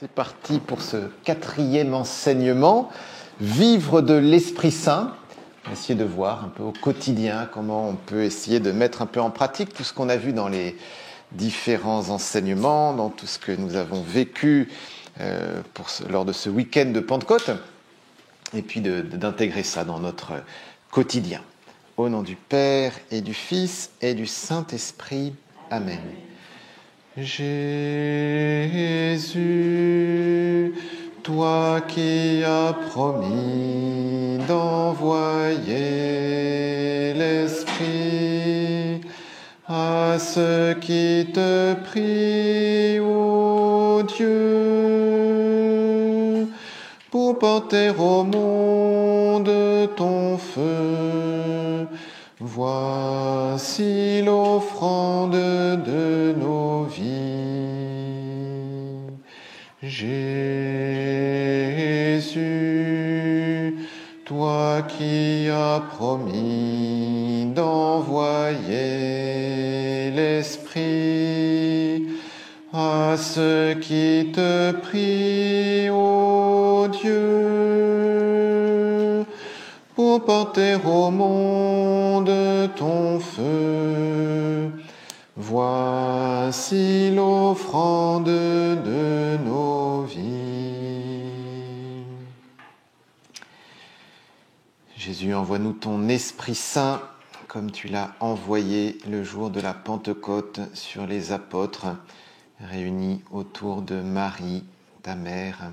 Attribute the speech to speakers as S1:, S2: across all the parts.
S1: C'est parti pour ce 4e enseignement, vivre de l'Esprit Saint. On va essayer de voir un peu au quotidien comment on peut essayer de mettre un peu en pratique tout ce qu'on a vu dans les différents enseignements, dans tout ce que nous avons vécu lors de ce week-end de Pentecôte, et puis d'intégrer ça dans notre quotidien. Au nom du Père et du Fils et du Saint-Esprit. Amen. Jésus, toi qui as promis d'envoyer l'Esprit à ceux qui te prient, ô Dieu, pour porter au monde ton feu, voici l'offrande de nos vies. Jésus, toi qui as promis d'envoyer l'Esprit à ceux qui te prient, ô Dieu, pour porter au monde ton feu, voici l'offrande de nos vies. Jésus, envoie-nous ton Esprit Saint, comme tu l'as envoyé le jour de la Pentecôte sur les apôtres, réunis autour de Marie, ta mère.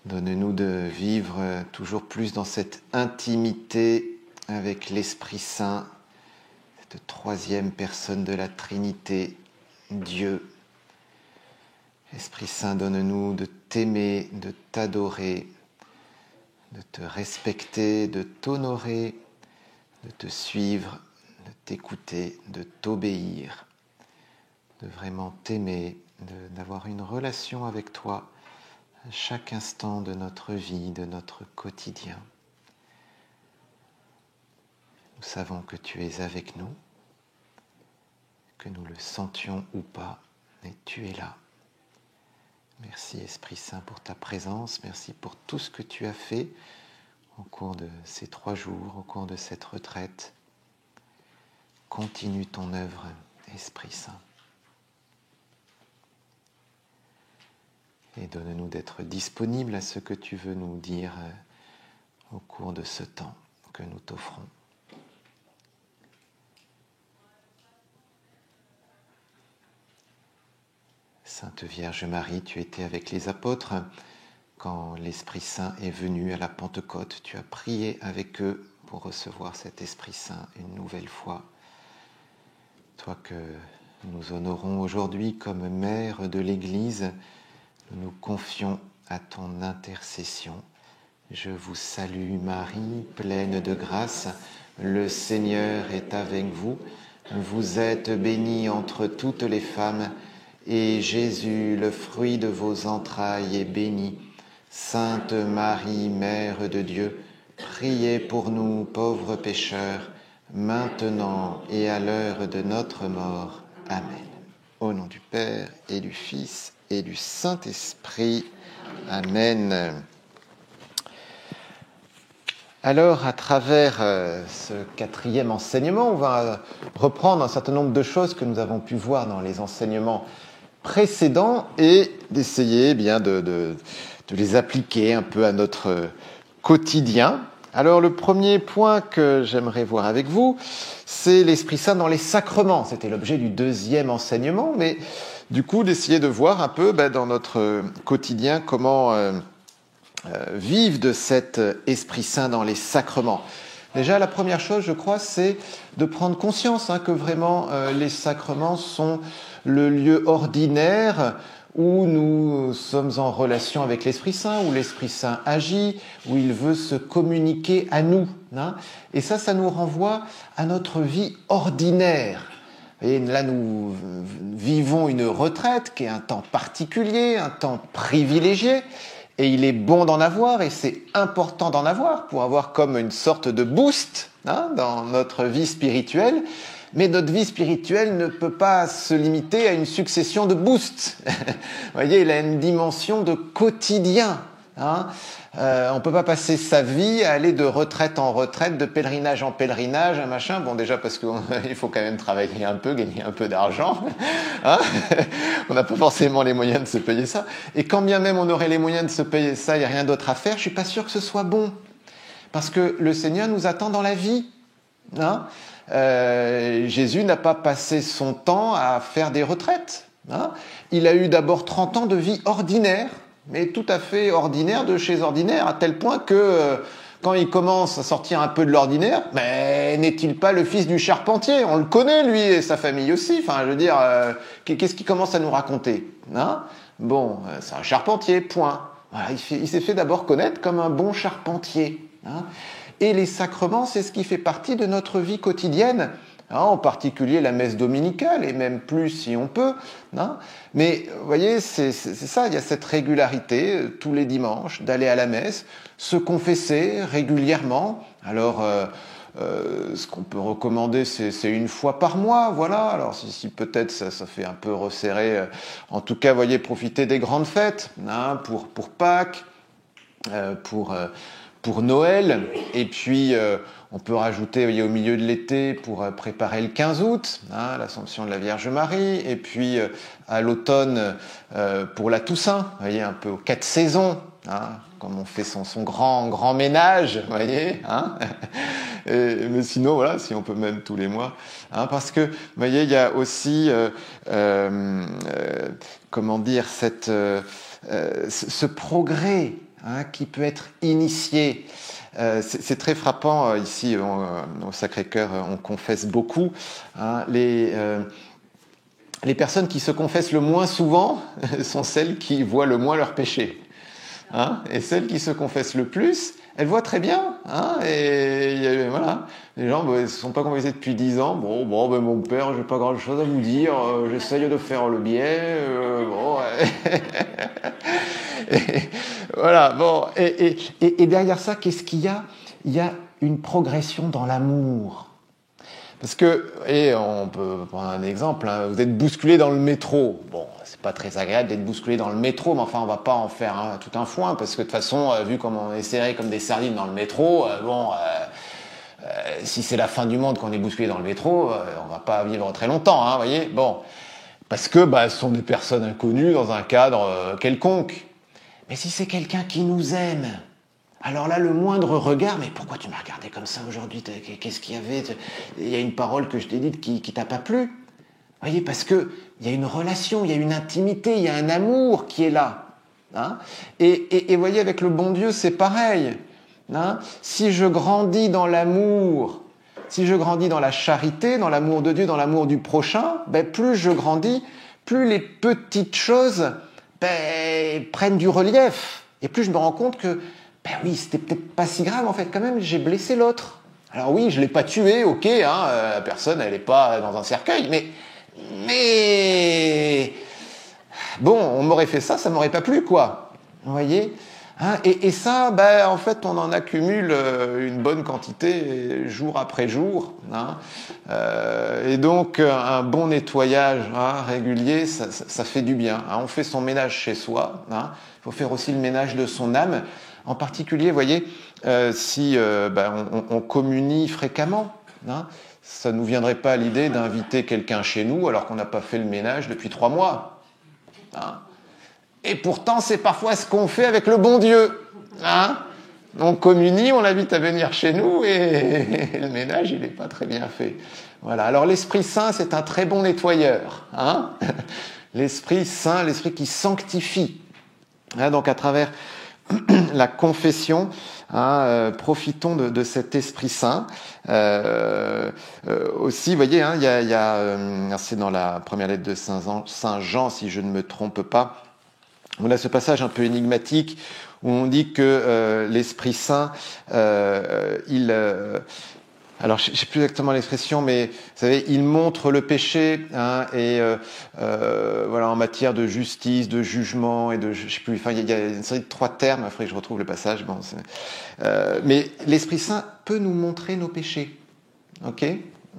S1: Donne-nous de vivre toujours plus dans cette intimité avec l'Esprit Saint, cette 3e personne de la Trinité, Dieu. Esprit Saint, donne-nous de t'aimer, de t'adorer, de te respecter, de t'honorer, de te suivre, de t'écouter, de t'obéir, de vraiment t'aimer, d'avoir une relation avec toi à chaque instant de notre vie, de notre quotidien. Nous savons que tu es avec nous, que nous le sentions ou pas, mais tu es là. Merci Esprit Saint pour ta présence, merci pour tout ce que tu as fait au cours de ces 3 jours, au cours de cette retraite. Continue ton œuvre, Esprit Saint. Et donne-nous d'être disponibles à ce que tu veux nous dire au cours de ce temps que nous t'offrons. Sainte Vierge Marie, tu étais avec les apôtres quand l'Esprit Saint est venu à la Pentecôte. Tu as prié avec eux pour recevoir cet Esprit Saint une nouvelle fois. Toi que nous honorons aujourd'hui comme mère de l'Église, nous nous confions à ton intercession. Je vous salue Marie, pleine de grâce, le Seigneur est avec vous. Vous êtes bénie entre toutes les femmes, et Jésus, le fruit de vos entrailles, est béni. Sainte Marie, Mère de Dieu, priez pour nous pauvres pécheurs, maintenant et à l'heure de notre mort. Amen. Au nom du Père et du Fils et du Saint-Esprit. Amen. Alors, à travers ce 4e enseignement, on va reprendre un certain nombre de choses que nous avons pu voir dans les enseignements précédents et d'essayer de les appliquer un peu à notre quotidien. Alors, le premier point que j'aimerais voir avec vous, c'est l'Esprit Saint dans les sacrements. C'était l'objet du 2e enseignement, mais du coup, d'essayer de voir un peu dans notre quotidien comment vivre de cet Esprit Saint dans les sacrements. Déjà, la première chose, je crois, c'est de prendre conscience que vraiment les sacrements sont le lieu ordinaire où nous sommes en relation avec l'Esprit Saint, où l'Esprit Saint agit, où il veut se communiquer à nous. Et ça nous renvoie à notre vie ordinaire. Et là, nous vivons une retraite qui est un temps particulier, un temps privilégié, et il est bon d'en avoir, et c'est important d'en avoir pour avoir comme une sorte de boost dans notre vie spirituelle. Mais notre vie spirituelle ne peut pas se limiter à une succession de boosts. Vous voyez, il a une dimension de quotidien. Hein. On peut pas passer sa vie à aller de retraite en retraite, de pèlerinage en pèlerinage, un machin. Bon, déjà parce qu'il faut quand même travailler un peu, gagner un peu d'argent. Hein. On n'a pas forcément les moyens de se payer ça. Et quand bien même on aurait les moyens de se payer ça, il n'y a rien d'autre à faire, je suis pas sûr que ce soit bon. Parce que le Seigneur nous attend dans la vie. Hein. Jésus n'a pas passé son temps à faire des retraites. Hein. Il a eu d'abord 30 ans de vie ordinaire, mais tout à fait ordinaire de chez ordinaire, à tel point que quand il commence à sortir un peu de l'ordinaire, mais n'est-il pas le fils du charpentier? On le connaît, lui, et sa famille aussi. Enfin, je veux dire, qu'est-ce qu'il commence à nous raconter? Hein? Bon, c'est un charpentier, point. Voilà, il s'est fait d'abord connaître comme un bon charpentier. Hein? Et les sacrements, c'est ce qui fait partie de notre vie quotidienne. Hein, en particulier la messe dominicale, et même plus si on peut. Hein. Mais vous voyez, c'est ça, il y a cette régularité, tous les dimanches, d'aller à la messe, se confesser régulièrement. Alors, ce qu'on peut recommander, c'est une fois par mois, voilà. Alors, si peut-être ça fait un peu resserré, en tout cas, vous voyez, profiter des grandes fêtes, hein, pour Pâques, pour Noël, et puis on peut rajouter, voyez, au milieu de l'été pour préparer le 15 août, hein, l'Assomption de la Vierge Marie, et puis à l'automne pour la Toussaint, voyez, un peu aux 4 saisons, hein, comme on fait son grand ménage, voyez, hein. Mais sinon, voilà, si on peut même tous les mois, hein, parce que, vous voyez, il y a aussi, comment dire, ce progrès, hein, qui peut être initié. C'est très frappant, ici au Sacré-Cœur, on confesse beaucoup. Hein, les personnes qui se confessent le moins souvent sont celles qui voient le moins leurs péchés. Hein, et celles qui se confessent le plus, elles voient très bien. Hein, et voilà, les gens ne se sont pas confessés depuis 10 ans. Bon, ben, mon père, j'ai pas grand-chose à vous dire. J'essaye de faire le bien. Bon. Voilà, bon, et derrière ça, qu'est-ce qu'il y a? Il y a une progression dans l'amour. Parce que, et on peut prendre un exemple, hein, vous êtes bousculé dans le métro. Bon, c'est pas très agréable d'être bousculé dans le métro, mais enfin, on va pas en faire tout un foin, parce que de toute façon, vu comme on est serré comme des sardines dans le métro, si c'est la fin du monde qu'on est bousculé dans le métro, on va pas vivre très longtemps, hein, voyez. Bon, parce que ce sont des personnes inconnues dans un cadre quelconque. Mais si c'est quelqu'un qui nous aime, alors là, le moindre regard, mais pourquoi tu m'as regardé comme ça aujourd'hui? Qu'est-ce qu'il y avait? Il y a une parole que je t'ai dite qui t'a pas plu. Vous voyez, parce que il y a une relation, il y a une intimité, il y a un amour qui est là. Hein, et vous voyez, avec le bon Dieu, c'est pareil. Hein, si je grandis dans l'amour, si je grandis dans la charité, dans l'amour de Dieu, dans l'amour du prochain, plus je grandis, plus les petites choses prennent du relief. Et plus je me rends compte que, oui, c'était peut-être pas si grave, en fait, quand même, j'ai blessé l'autre. Alors oui, je l'ai pas tué, ok, hein, la personne, elle est pas dans un cercueil, mais bon, on m'aurait fait ça, ça m'aurait pas plu, quoi. Vous voyez, hein, et ça, en fait, on en accumule une bonne quantité jour après jour. Hein, et donc, un bon nettoyage, hein, régulier, ça fait du bien. Hein, on fait son ménage chez soi. Hein, il faut faire aussi le ménage de son âme. En particulier, vous voyez, si on communie fréquemment, hein, ça ne nous viendrait pas à l'idée d'inviter quelqu'un chez nous alors qu'on n'a pas fait le ménage depuis 3 mois. Hein. Et pourtant, c'est parfois ce qu'on fait avec le bon Dieu. Hein, on communie, on l'invite à venir chez nous et le ménage, il n'est pas très bien fait. Voilà. Alors l'Esprit Saint, c'est un très bon nettoyeur. Hein, l'Esprit Saint, l'Esprit qui sanctifie. Hein, donc à travers la confession, hein, profitons de cet Esprit Saint. Aussi, vous voyez, hein, c'est dans la première lettre de Saint Jean, si je ne me trompe pas. On a ce passage un peu énigmatique où on dit que l'Esprit Saint, alors je ne sais plus exactement l'expression, mais vous savez, il montre le péché, hein, et voilà, en matière de justice, de jugement et de, je sais plus, enfin il y a une série de 3 termes. Il faudrait que je retrouve le passage. Bon, mais l'Esprit Saint peut nous montrer nos péchés, ok,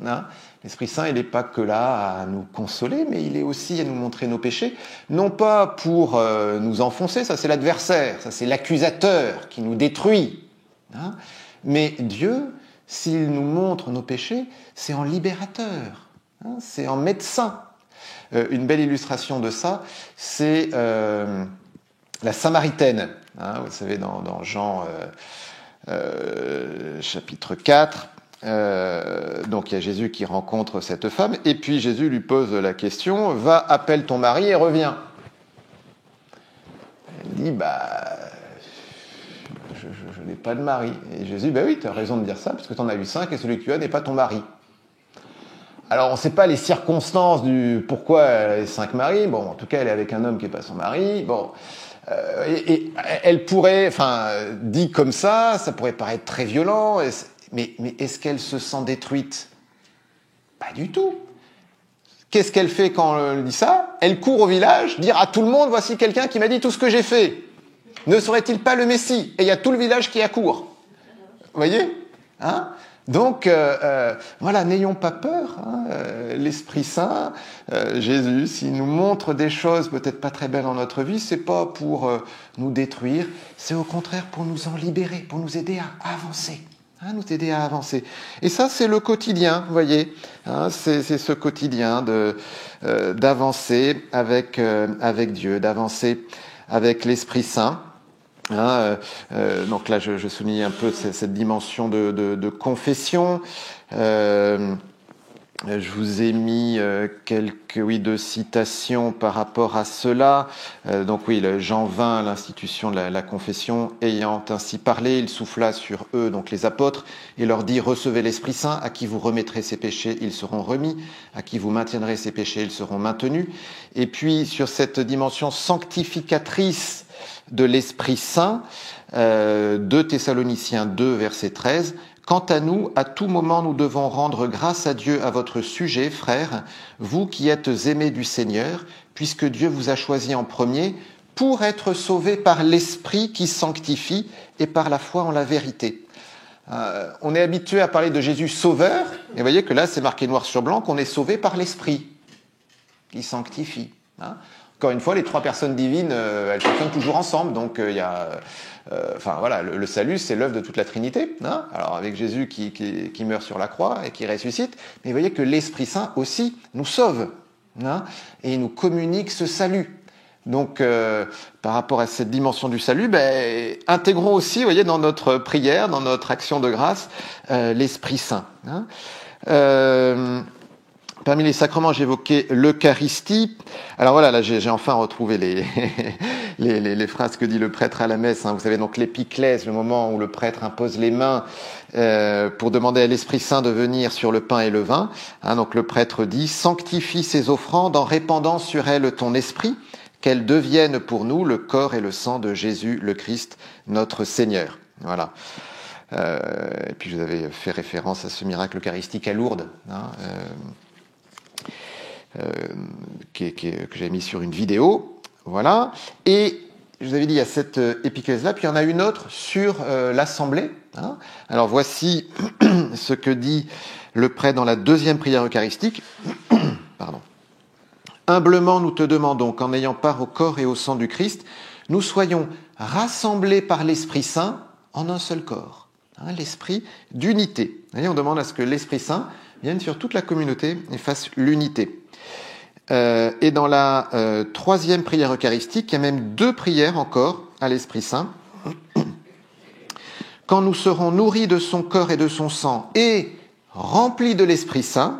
S1: hein, L'Esprit Saint, il n'est pas que là à nous consoler, mais il est aussi à nous montrer nos péchés, non pas pour nous enfoncer, ça c'est l'adversaire, ça c'est l'accusateur qui nous détruit. Hein, mais Dieu, s'il nous montre nos péchés, c'est en libérateur, hein, c'est en médecin. Une belle illustration de ça, c'est la Samaritaine. Hein, vous savez, dans Jean chapitre 4, donc il y a Jésus qui rencontre cette femme, et puis Jésus lui pose la question, va, appelle ton mari et reviens. Elle dit, je n'ai pas de mari. Et Jésus, oui, tu as raison de dire ça, parce que tu en as eu 5 et celui que tu as n'est pas ton mari. Alors on ne sait pas les circonstances du pourquoi elle a 5 maris, bon, en tout cas elle est avec un homme qui n'est pas son mari, bon... et elle pourrait, dit comme ça pourrait paraître très violent, mais est-ce qu'elle se sent détruite? Pas du tout. Qu'est-ce qu'elle fait quand on lui dit ça? Elle court au village, dire à tout le monde, voici quelqu'un qui m'a dit tout ce que j'ai fait. Ne serait-il pas le Messie? Et il y a tout le village qui accourt. Vous voyez, hein? Donc, voilà, n'ayons pas peur. Hein, l'Esprit Saint, Jésus, s'il nous montre des choses peut-être pas très belles dans notre vie, c'est pas pour nous détruire, c'est au contraire pour nous en libérer, pour nous aider à avancer. Hein, nous aider à avancer. Et ça, c'est le quotidien, vous voyez. Hein, c'est ce quotidien d'avancer avec Dieu, d'avancer avec l'Esprit Saint. Hein, donc là, je souligne un peu cette dimension de confession. Je vous ai mis quelques de citations par rapport à cela. Donc oui, Jean 20, l'institution de la confession, ayant ainsi parlé, il souffla sur eux, donc les apôtres, et leur dit, recevez l'Esprit Saint, à qui vous remettrez ses péchés, ils seront remis, à qui vous maintiendrez ses péchés, ils seront maintenus. Et puis sur cette dimension sanctificatrice de l'Esprit Saint, 2 Thessaloniciens 2, verset 13, « Quant à nous, à tout moment, nous devons rendre grâce à Dieu à votre sujet, frères, vous qui êtes aimés du Seigneur, puisque Dieu vous a choisi en premier pour être sauvés par l'Esprit qui sanctifie et par la foi en la vérité. » On est habitué à parler de Jésus sauveur, et vous voyez que là, c'est marqué noir sur blanc qu'on est sauvé par l'Esprit qui sanctifie. Hein. Encore une fois, les 3 personnes divines, elles fonctionnent toujours ensemble. Donc, il y a, voilà, le salut, c'est l'œuvre de toute la Trinité. Hein. Alors, avec Jésus qui meurt sur la croix et qui ressuscite, mais vous voyez que l'Esprit Saint aussi nous sauve, hein, et il nous communique ce salut. Donc, par rapport à cette dimension du salut, intégrons aussi, vous voyez, dans notre prière, dans notre action de grâce, l'Esprit Saint. Hein. Parmi les sacrements, j'évoquais l'Eucharistie. Alors voilà, là j'ai enfin retrouvé les phrases que dit le prêtre à la messe. Hein. Vous savez, donc l'épiclèse, le moment où le prêtre impose les mains pour demander à l'Esprit Saint de venir sur le pain et le vin. Hein, donc le prêtre dit « Sanctifie ces offrandes en répandant sur elles ton esprit, qu'elles deviennent pour nous le corps et le sang de Jésus le Christ, notre Seigneur. » Voilà. Et puis je vous avais fait référence à ce miracle eucharistique à Lourdes, hein, que j'avais mis sur une vidéo, voilà. Et je vous avais dit, il y a cette épiclèse-là, puis il y en a une autre sur l'Assemblée. Hein. Alors voici ce que dit le prêtre dans la 2e prière eucharistique. Pardon. Humblement, nous te demandons qu'en ayant part au corps et au sang du Christ, nous soyons rassemblés par l'Esprit Saint en un seul corps. Hein, l'esprit d'unité. Et on demande à ce que l'Esprit Saint vienne sur toute la communauté et fasse l'unité. Et dans la 3e prière eucharistique, il y a même 2 prières encore à l'Esprit Saint. Quand nous serons nourris de son corps et de son sang et remplis de l'Esprit Saint,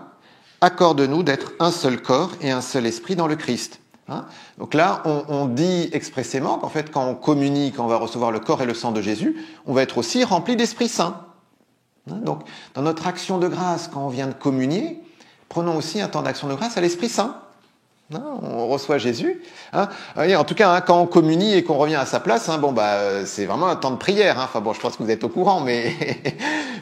S1: accorde-nous d'être un seul corps et un seul esprit dans le Christ. Hein. Donc là, on dit expressément qu'en fait, quand on communie, quand on va recevoir le corps et le sang de Jésus, on va être aussi rempli d'Esprit Saint. Hein. Donc, dans notre action de grâce, quand on vient de communier, prenons aussi un temps d'action de grâce à l'Esprit Saint. Hein, on reçoit Jésus. Hein. En tout cas, hein, quand on communie et qu'on revient à sa place, hein, c'est vraiment un temps de prière. Hein. Enfin bon, je pense que vous êtes au courant,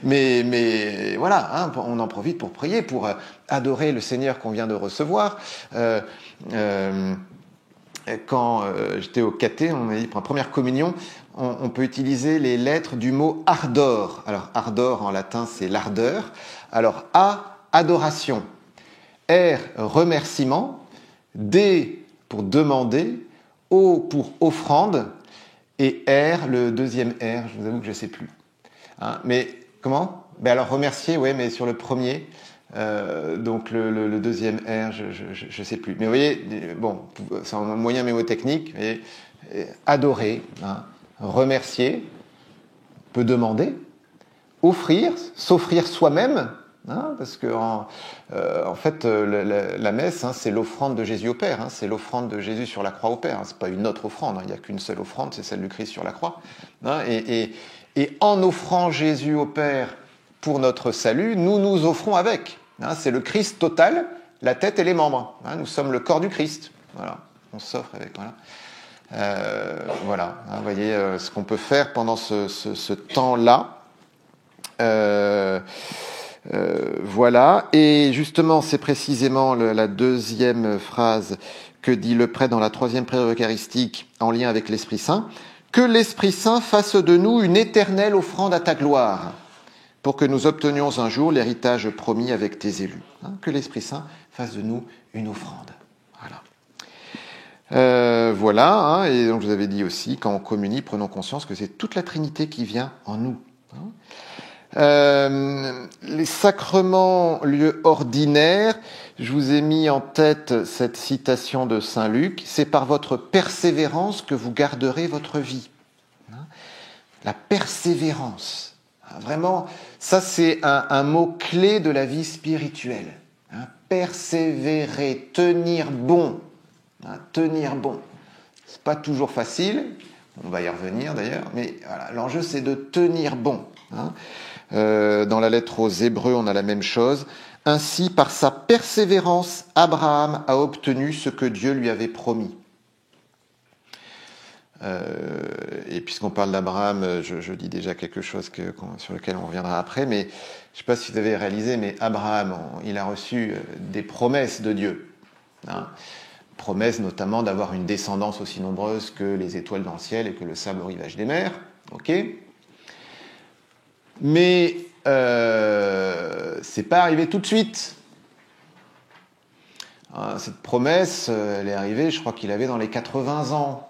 S1: mais voilà, hein, on en profite pour prier, pour adorer le Seigneur qu'on vient de recevoir. Quand j'étais au caté, on m'a dit pour la première communion, on peut utiliser les lettres du mot ardor. Alors ardor en latin, c'est l'ardeur. Alors A, adoration, R, remerciement, D pour demander, O pour offrande, et R, le deuxième R, je vous avoue que je ne sais plus. Hein, mais comment? Ben alors remercier, oui, mais sur le premier, donc le deuxième R, je ne sais plus. Mais vous voyez, bon, c'est un moyen mémotechnique, mais adorer, hein, remercier, on peut demander, offrir, s'offrir soi-même, hein, parce que en fait la messe, hein, c'est l'offrande de Jésus au Père, hein, c'est l'offrande de Jésus sur la croix au Père, hein, c'est pas une autre offrande, hein, il n'y a qu'une seule offrande, c'est celle du Christ sur la croix, hein, et en offrant Jésus au Père pour notre salut, nous nous offrons avec, hein, c'est le Christ total, la tête et les membres, hein, nous sommes le corps du Christ, voilà, on s'offre avec, voilà. Voilà, hein, vous voyez ce qu'on peut faire pendant ce temps-là. Voilà, et justement, c'est précisément la deuxième phrase que dit le prêtre dans la troisième prière eucharistique en lien avec l'Esprit Saint. Que l'Esprit Saint fasse de nous une éternelle offrande à ta gloire, pour que nous obtenions un jour l'héritage promis avec tes élus. Hein, que l'Esprit Saint fasse de nous une offrande. Voilà. Voilà, hein, et donc je vous avais dit aussi, quand on communie, prenons conscience que c'est toute la Trinité qui vient en nous. Hein. Les sacrements, lieux ordinaires, je vous ai mis en tête cette citation de Saint Luc, c'est par votre persévérance que vous garderez votre vie. Hein. La persévérance, hein, vraiment, ça c'est un mot-clé de la vie spirituelle. Hein. Persévérer, tenir bon. Hein, tenir bon. C'est pas toujours facile, on va y revenir d'ailleurs, mais voilà, l'enjeu c'est de tenir bon. Hein. Dans la lettre aux Hébreux, on a la même chose. Ainsi, par sa persévérance, Abraham a obtenu ce que Dieu lui avait promis. Et puisqu'on parle d'Abraham, je dis déjà quelque chose sur lequel on reviendra après, mais je ne sais pas si vous avez réalisé, mais Abraham, il a reçu des promesses de Dieu. Hein. Promesse notamment d'avoir une descendance aussi nombreuse que les étoiles dans le ciel et que le sable au rivage des mers. Ok. Mais c'est pas arrivé tout de suite. Cette promesse, elle est arrivée, je crois qu'il avait dans les 80 ans.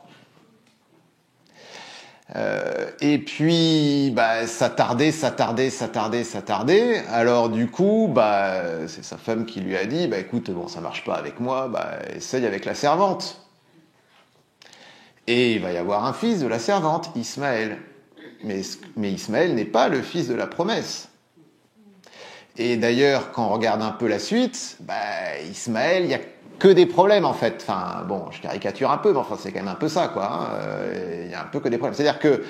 S1: Et puis, bah, ça tardait. Alors du coup, bah, c'est sa femme qui lui a dit, bah écoute, bon, ça marche pas avec moi, bah, essaye avec la servante. Et il va y avoir un fils de la servante, Ismaël. Mais Ismaël n'est pas le fils de la promesse. Et d'ailleurs, quand on regarde un peu la suite, bah, Ismaël, il n'y a que des problèmes en fait. Enfin, bon, je caricature un peu, mais enfin, c'est quand même un peu ça, quoi. Hein. Il y a un peu que des problèmes. C'est-à-dire que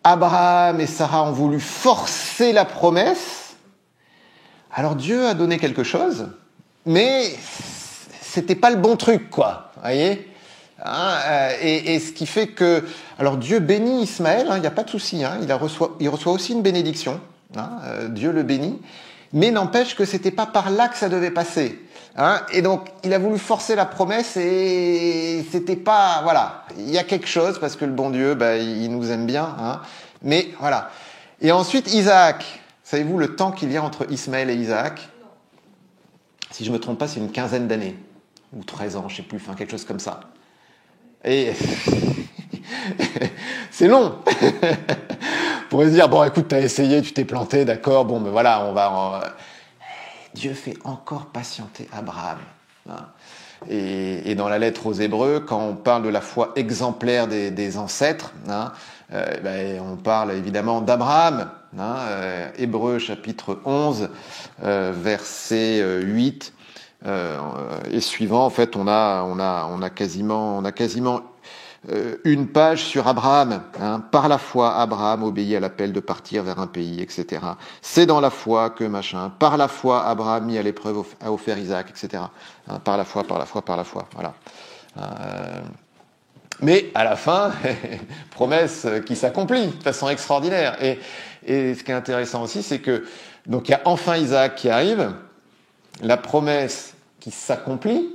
S1: Abraham et Sarah ont voulu forcer la promesse. Alors Dieu a donné quelque chose, mais c'était pas le bon truc, quoi. Vous voyez? Hein, et ce qui fait que, alors Dieu bénit Ismaël, il n'y a pas de souci, hein, il reçoit aussi une bénédiction, hein, Dieu le bénit, mais n'empêche que c'était pas par là que ça devait passer, hein, et donc il a voulu forcer la promesse et c'était pas, voilà, il y a quelque chose parce que le bon Dieu, bah, il nous aime bien, hein, mais voilà. Et ensuite Isaac, savez-vous le temps qu'il y a entre Ismaël et Isaac? Si je me trompe pas, c'est une quinzaine d'années ou 13 ans, je sais plus, enfin quelque chose comme ça. Et c'est long. On pourrait se dire, bon, écoute, t'as essayé, tu t'es planté, d'accord, bon, ben voilà, Dieu fait encore patienter Abraham. Hein. Et dans la lettre aux Hébreux, quand on parle de la foi exemplaire des ancêtres, hein, ben, on parle évidemment d'Abraham. Hein, Hébreux chapitre 11, verset 8. Et suivant, en fait, on a quasiment une page sur Abraham. Hein. Par la foi, Abraham obéit à l'appel de partir vers un pays, etc. C'est dans la foi que machin. Par la foi, Abraham mis à l'épreuve a offert Isaac, etc. Hein. Par la foi. Voilà. Mais à la fin, promesse qui s'accomplit de façon extraordinaire. Et ce qui est intéressant aussi, c'est que donc il y a enfin Isaac qui arrive. La promesse qui s'accomplit,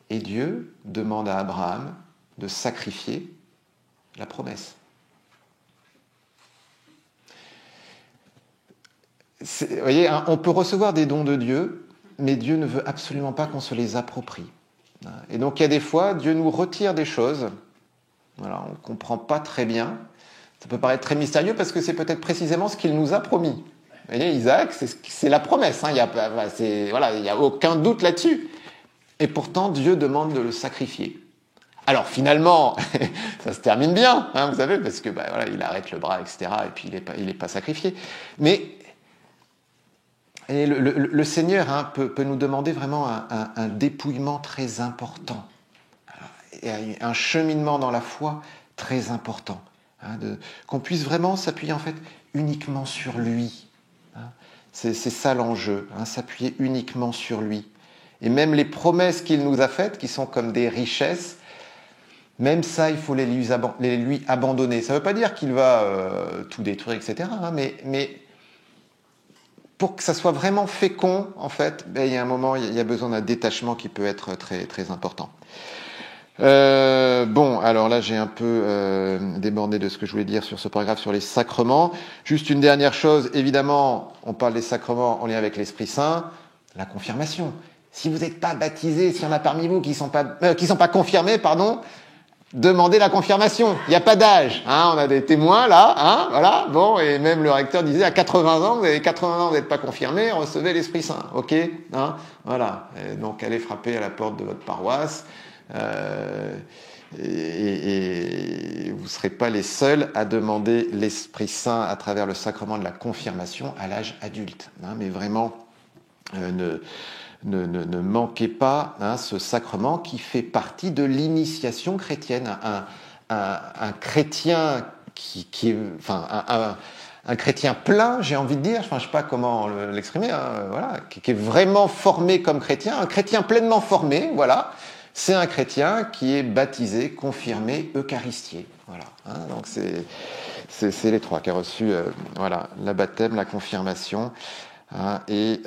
S1: et Dieu demande à Abraham de sacrifier la promesse. Vous voyez, hein, on peut recevoir des dons de Dieu, mais Dieu ne veut absolument pas qu'on se les approprie. Et donc il y a des fois, Dieu nous retire des choses. Voilà, on ne comprend pas très bien. Ça peut paraître très mystérieux parce que c'est peut-être précisément ce qu'il nous a promis. Vous voyez, Isaac, c'est la promesse. Hein, il n'y a aucun doute là-dessus. Et pourtant, Dieu demande de le sacrifier. Alors finalement, ça se termine bien, hein, vous savez, parce que il arrête le bras, etc. Et puis il est pas sacrifié. Mais le Seigneur hein, peut nous demander vraiment un dépouillement très important, et un cheminement dans la foi très important, hein, qu'on puisse vraiment s'appuyer en fait uniquement sur lui. Hein. C'est ça l'enjeu, hein, s'appuyer uniquement sur lui. Et même les promesses qu'il nous a faites, qui sont comme des richesses, même ça, il faut les lui abandonner. Ça ne veut pas dire qu'il va tout détruire, etc. Hein, mais pour que ça soit vraiment fécond, en fait, il y a un moment, il y a besoin d'un détachement qui peut être très, très important. Bon, alors là, j'ai un peu débordé de ce que je voulais dire sur ce paragraphe sur les sacrements. Juste une dernière chose, évidemment, on parle des sacrements en lien avec l'Esprit Saint, la confirmation. Si vous n'êtes pas baptisé, s'il y en a parmi vous qui sont pas confirmés, demandez la confirmation. Il n'y a pas d'âge. Hein, on a des témoins là. Hein, voilà. Bon, et même le recteur disait à 80 ans, vous avez 80 ans, vous n'êtes pas confirmé, recevez l'Esprit Saint. Ok. Hein, voilà. Et donc allez frapper à la porte de votre paroisse. Et vous ne serez pas les seuls à demander l'Esprit Saint à travers le sacrement de la confirmation à l'âge adulte. Hein, mais vraiment, ne manquez pas hein, ce sacrement qui fait partie de l'initiation chrétienne. Un chrétien un chrétien plein, j'ai envie de dire, je ne sais pas comment l'exprimer, hein, voilà, qui est vraiment formé comme chrétien, un chrétien pleinement formé, voilà, c'est un chrétien qui est baptisé, confirmé, eucharistié. Voilà, hein, donc c'est les trois qui a reçu voilà, la baptême, la confirmation. Hein, et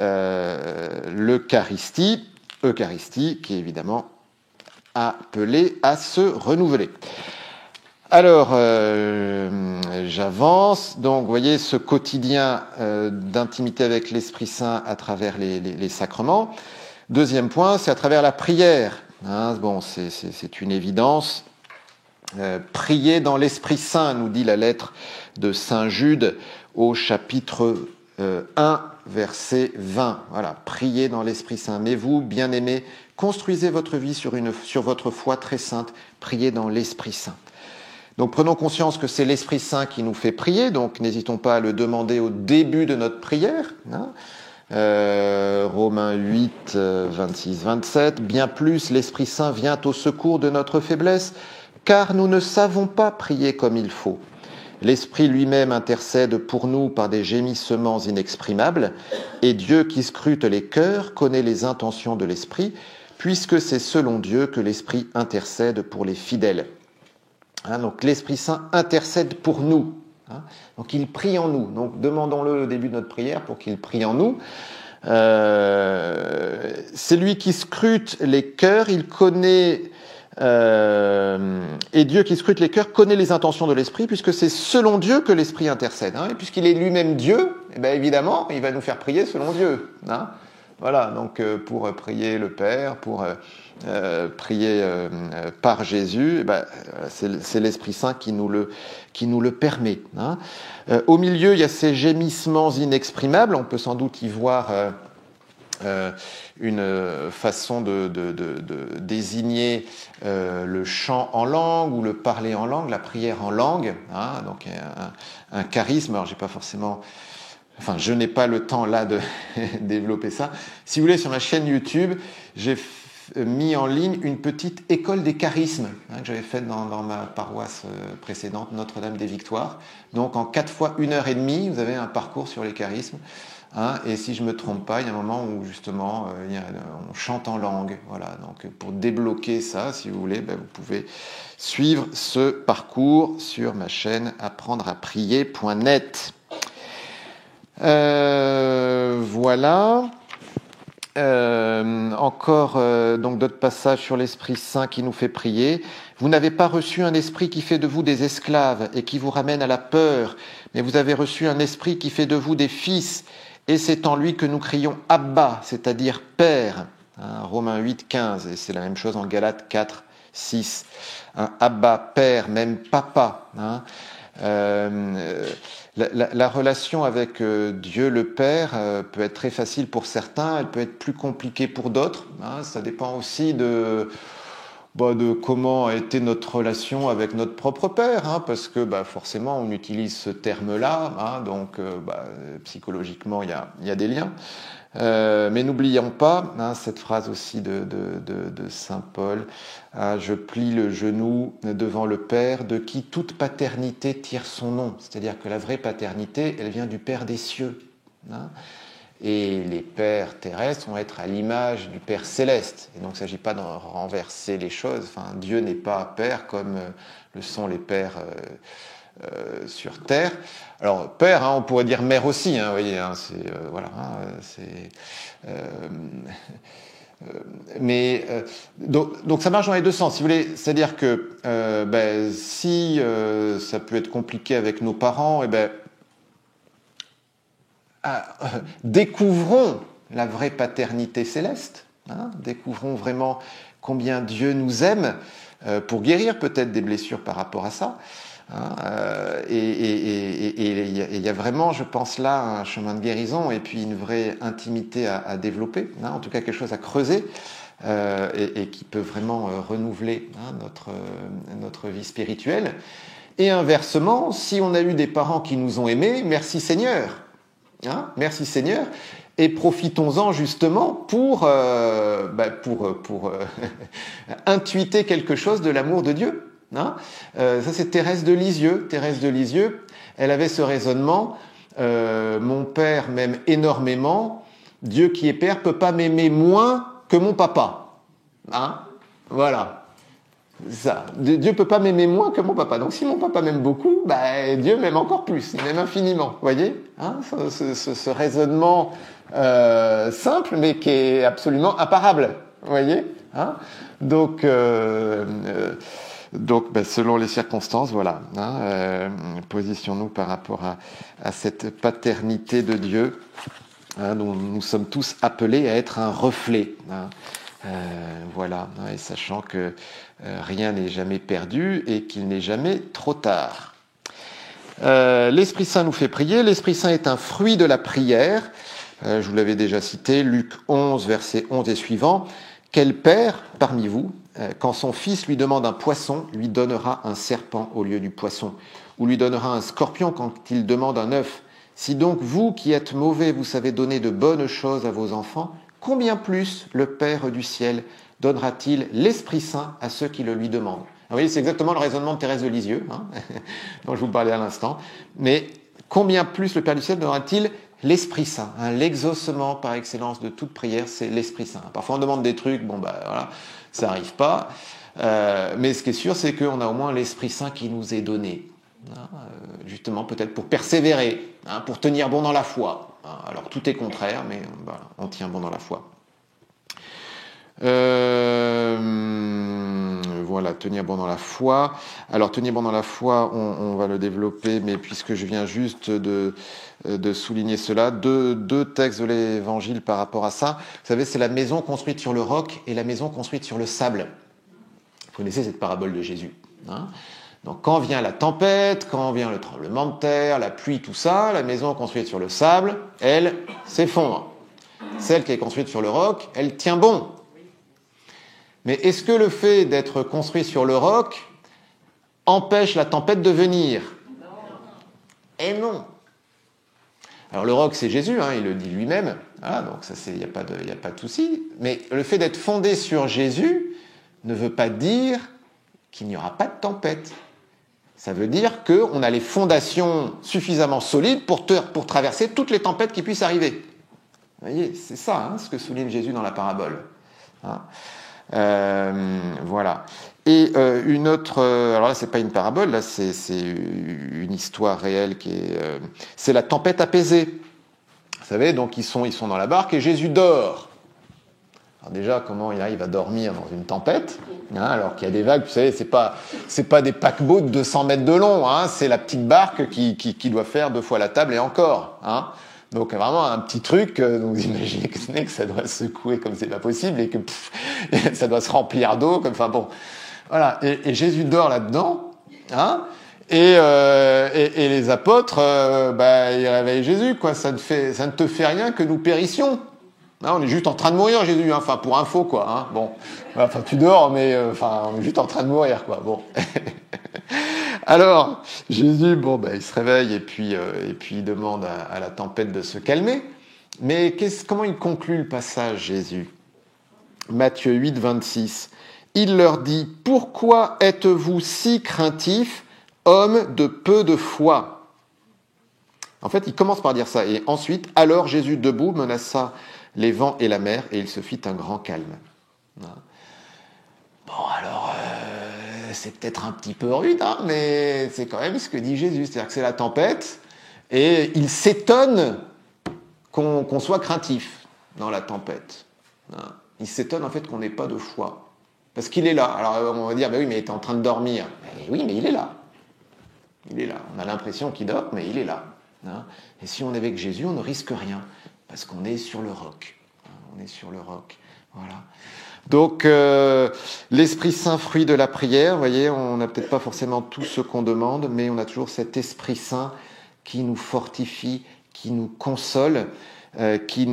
S1: l'Eucharistie qui est évidemment appelée à se renouveler. Alors, j'avance. Donc, vous voyez ce quotidien d'intimité avec l'Esprit Saint à travers les sacrements. Deuxième point, c'est à travers la prière. Hein, bon, c'est une évidence. Prier dans l'Esprit Saint, nous dit la lettre de Saint Jude au chapitre 1, verset 20. Voilà, priez dans l'Esprit Saint. Mais vous, bien-aimés, construisez votre vie sur votre foi très sainte. Priez dans l'Esprit Saint. Donc prenons conscience que c'est l'Esprit Saint qui nous fait prier, donc n'hésitons pas à le demander au début de notre prière. Hein. Romains 8, 26, 27. Bien plus, l'Esprit Saint vient au secours de notre faiblesse, car nous ne savons pas prier comme il faut. L'Esprit lui-même intercède pour nous par des gémissements inexprimables, et Dieu qui scrute les cœurs connaît les intentions de l'Esprit, puisque c'est selon Dieu que l'Esprit intercède pour les fidèles. Hein, donc l'Esprit Saint intercède pour nous. Hein, donc il prie en nous. Donc demandons-le au début de notre prière pour qu'il prie en nous. C'est lui qui scrute les cœurs, il connaît... et Dieu qui scrute les cœurs connaît les intentions de l'Esprit, puisque c'est selon Dieu que l'Esprit intercède. Hein, et puisqu'il est lui-même Dieu, eh bien évidemment, il va nous faire prier selon Dieu. Hein. Voilà, donc pour prier le Père, pour prier par Jésus, eh ben, c'est l'Esprit Saint qui nous le permet. Hein. Au milieu, il y a ces gémissements inexprimables. On peut sans doute y voir une façon de désigner le chant en langue ou le parler en langue, la prière en langue. Hein, donc un charisme. Alors j'ai pas forcément... Enfin, je n'ai pas le temps là de développer ça. Si vous voulez, sur ma chaîne YouTube, j'ai mis en ligne une petite école des charismes hein, que j'avais faite dans ma paroisse précédente, Notre-Dame des Victoires. Donc, en 4 fois 1h30, vous avez un parcours sur les charismes. Hein, et si je ne me trompe pas, il y a un moment où justement on chante en langue. Voilà, donc pour débloquer ça, si vous voulez, vous pouvez suivre ce parcours sur ma chaîne apprendreaprier.net. Voilà. Encore donc d'autres passages sur l'Esprit Saint qui nous fait prier. Vous n'avez pas reçu un esprit qui fait de vous des esclaves et qui vous ramène à la peur, mais vous avez reçu un esprit qui fait de vous des fils, et c'est en lui que nous crions Abba, c'est-à-dire Père. Romains 8, 15, et c'est la même chose en Galates 4, 6. Abba, Père, même Papa. La relation avec Dieu le Père peut être très facile pour certains, elle peut être plus compliquée pour d'autres. Ça dépend aussi de comment a été notre relation avec notre propre père, parce que forcément on utilise ce terme-là, donc psychologiquement il y a des liens. Mais n'oublions pas cette phrase aussi de saint Paul, je plie le genou devant le Père de qui toute paternité tire son nom, c'est-à-dire que la vraie paternité elle vient du Père des cieux. Et les pères terrestres vont être à l'image du Père céleste. Et donc il ne s'agit pas de renverser les choses. Enfin, Dieu n'est pas père comme le sont les pères sur terre. Alors père, on pourrait dire mère aussi. Vous voyez, donc ça marche dans les deux sens, si vous voulez. C'est-à-dire que si ça peut être compliqué avec nos parents, découvrons la vraie paternité céleste, découvrons vraiment combien Dieu nous aime pour guérir peut-être des blessures par rapport à ça. Et il y a vraiment, je pense là, un chemin de guérison et puis une vraie intimité à développer, en tout cas quelque chose à creuser et qui peut vraiment renouveler notre vie spirituelle. Et inversement, si on a eu des parents qui nous ont aimés, merci Seigneur. Merci Seigneur, et profitons-en justement pour intuiter quelque chose de l'amour de Dieu. Ça c'est Thérèse de Lisieux. Thérèse de Lisieux, elle avait ce raisonnement, mon père m'aime énormément, Dieu qui est père peut pas m'aimer moins que mon papa. Voilà. Ça. Dieu peut pas m'aimer moins que mon papa. Donc si mon papa m'aime beaucoup, Dieu m'aime encore plus, il m'aime infiniment. Vous voyez, ce raisonnement simple, mais qui est absolument imparable. Vous voyez, donc selon les circonstances, voilà. Positionnons-nous par rapport à cette paternité de Dieu, dont nous sommes tous appelés à être un reflet. Voilà, et sachant que rien n'est jamais perdu et qu'il n'est jamais trop tard. L'Esprit Saint nous fait prier. L'Esprit Saint est un fruit de la prière. Je vous l'avais déjà cité, Luc 11, versets 11 et suivants. Quel père parmi vous, quand son fils lui demande un poisson, lui donnera un serpent au lieu du poisson, ou lui donnera un scorpion quand il demande un œuf? Si donc vous qui êtes mauvais, vous savez donner de bonnes choses à vos enfants, combien plus le Père du ciel donnera-t-il l'Esprit Saint à ceux qui le lui demandent? Vous voyez, c'est exactement le raisonnement de Thérèse de Lisieux, dont je vous parlais à l'instant. Mais combien plus le Père du ciel donnera-t-il l'Esprit Saint? L'exaucement par excellence de toute prière, c'est l'Esprit Saint. Parfois on demande des trucs, voilà, ça n'arrive pas. Mais ce qui est sûr, c'est qu'on a au moins l'Esprit Saint qui nous est donné. Justement, peut-être pour persévérer, pour tenir bon dans la foi. Alors tout est contraire, mais voilà, on tient bon dans la foi. Voilà, tenir bon dans la foi. Alors tenir bon dans la foi, on va le développer, mais puisque je viens juste de souligner cela, deux textes de l'Évangile par rapport à ça. Vous savez, c'est la maison construite sur le roc et la maison construite sur le sable. Vous connaissez cette parabole de Jésus. Donc quand vient la tempête, quand vient le tremblement de terre, la pluie, tout ça, la maison construite sur le sable, elle s'effondre. Celle qui est construite sur le roc, elle tient bon. Mais est-ce que le fait d'être construit sur le roc empêche la tempête de venir? Eh non. Alors le roc, c'est Jésus, il le dit lui-même. Donc ça, il n'y a pas de souci. Mais le fait d'être fondé sur Jésus ne veut pas dire qu'il n'y aura pas de tempête. Ça veut dire qu'on a les fondations suffisamment solides pour traverser toutes les tempêtes qui puissent arriver. Vous voyez, c'est ça ce que souligne Jésus dans la parabole. Voilà. Et une autre... alors là, c'est pas une parabole, là, c'est une histoire réelle qui est... c'est la tempête apaisée. Vous savez, donc ils sont dans la barque et Jésus dort. Alors déjà, comment il arrive à dormir dans une tempête, alors qu'il y a des vagues, vous savez, c'est pas des paquebots de 200 mètres de long, c'est la petite barque qui doit faire 2 fois la table et encore. Donc vraiment un petit truc, donc vous imaginez que ce n'est que ça doit secouer comme c'est pas possible et que ça doit se remplir d'eau, enfin bon. Voilà, et Jésus dort là-dedans, hein, et les apôtres, ils réveillent Jésus, quoi. Ça ne te fait rien que nous périssions. Hein, on est juste en train de mourir, Jésus, hein, enfin pour info, quoi. Hein, bon, enfin tu dors, mais on est juste en train de mourir, quoi. Bon. Alors, Jésus, il se réveille et puis il demande à la tempête de se calmer. Mais comment il conclut le passage, Jésus? Matthieu 8, 26. Il leur dit, « Pourquoi êtes-vous si craintifs, hommes de peu de foi ?» En fait, il commence par dire ça. Et ensuite, alors Jésus, debout, menaça les vents et la mer, et il se fit un grand calme. Bon, alors, c'est peut-être un petit peu rude, hein, mais c'est quand même ce que dit Jésus. C'est-à-dire que c'est la tempête, et il s'étonne qu'on soit craintif dans la tempête. Il s'étonne en fait qu'on n'ait pas de foi. Parce qu'il est là. Alors on va dire, oui, mais il est en train de dormir. Mais oui, mais il est là. Il est là. On a l'impression qu'il dort, mais il est là. Et si on est avec Jésus, on ne risque rien. Parce qu'on est sur le roc. On est sur le roc. Voilà. Donc, l'Esprit Saint, fruit de la prière, vous voyez, on n'a peut-être pas forcément tout ce qu'on demande, mais on a toujours cet Esprit Saint qui nous fortifie, qui nous console, qui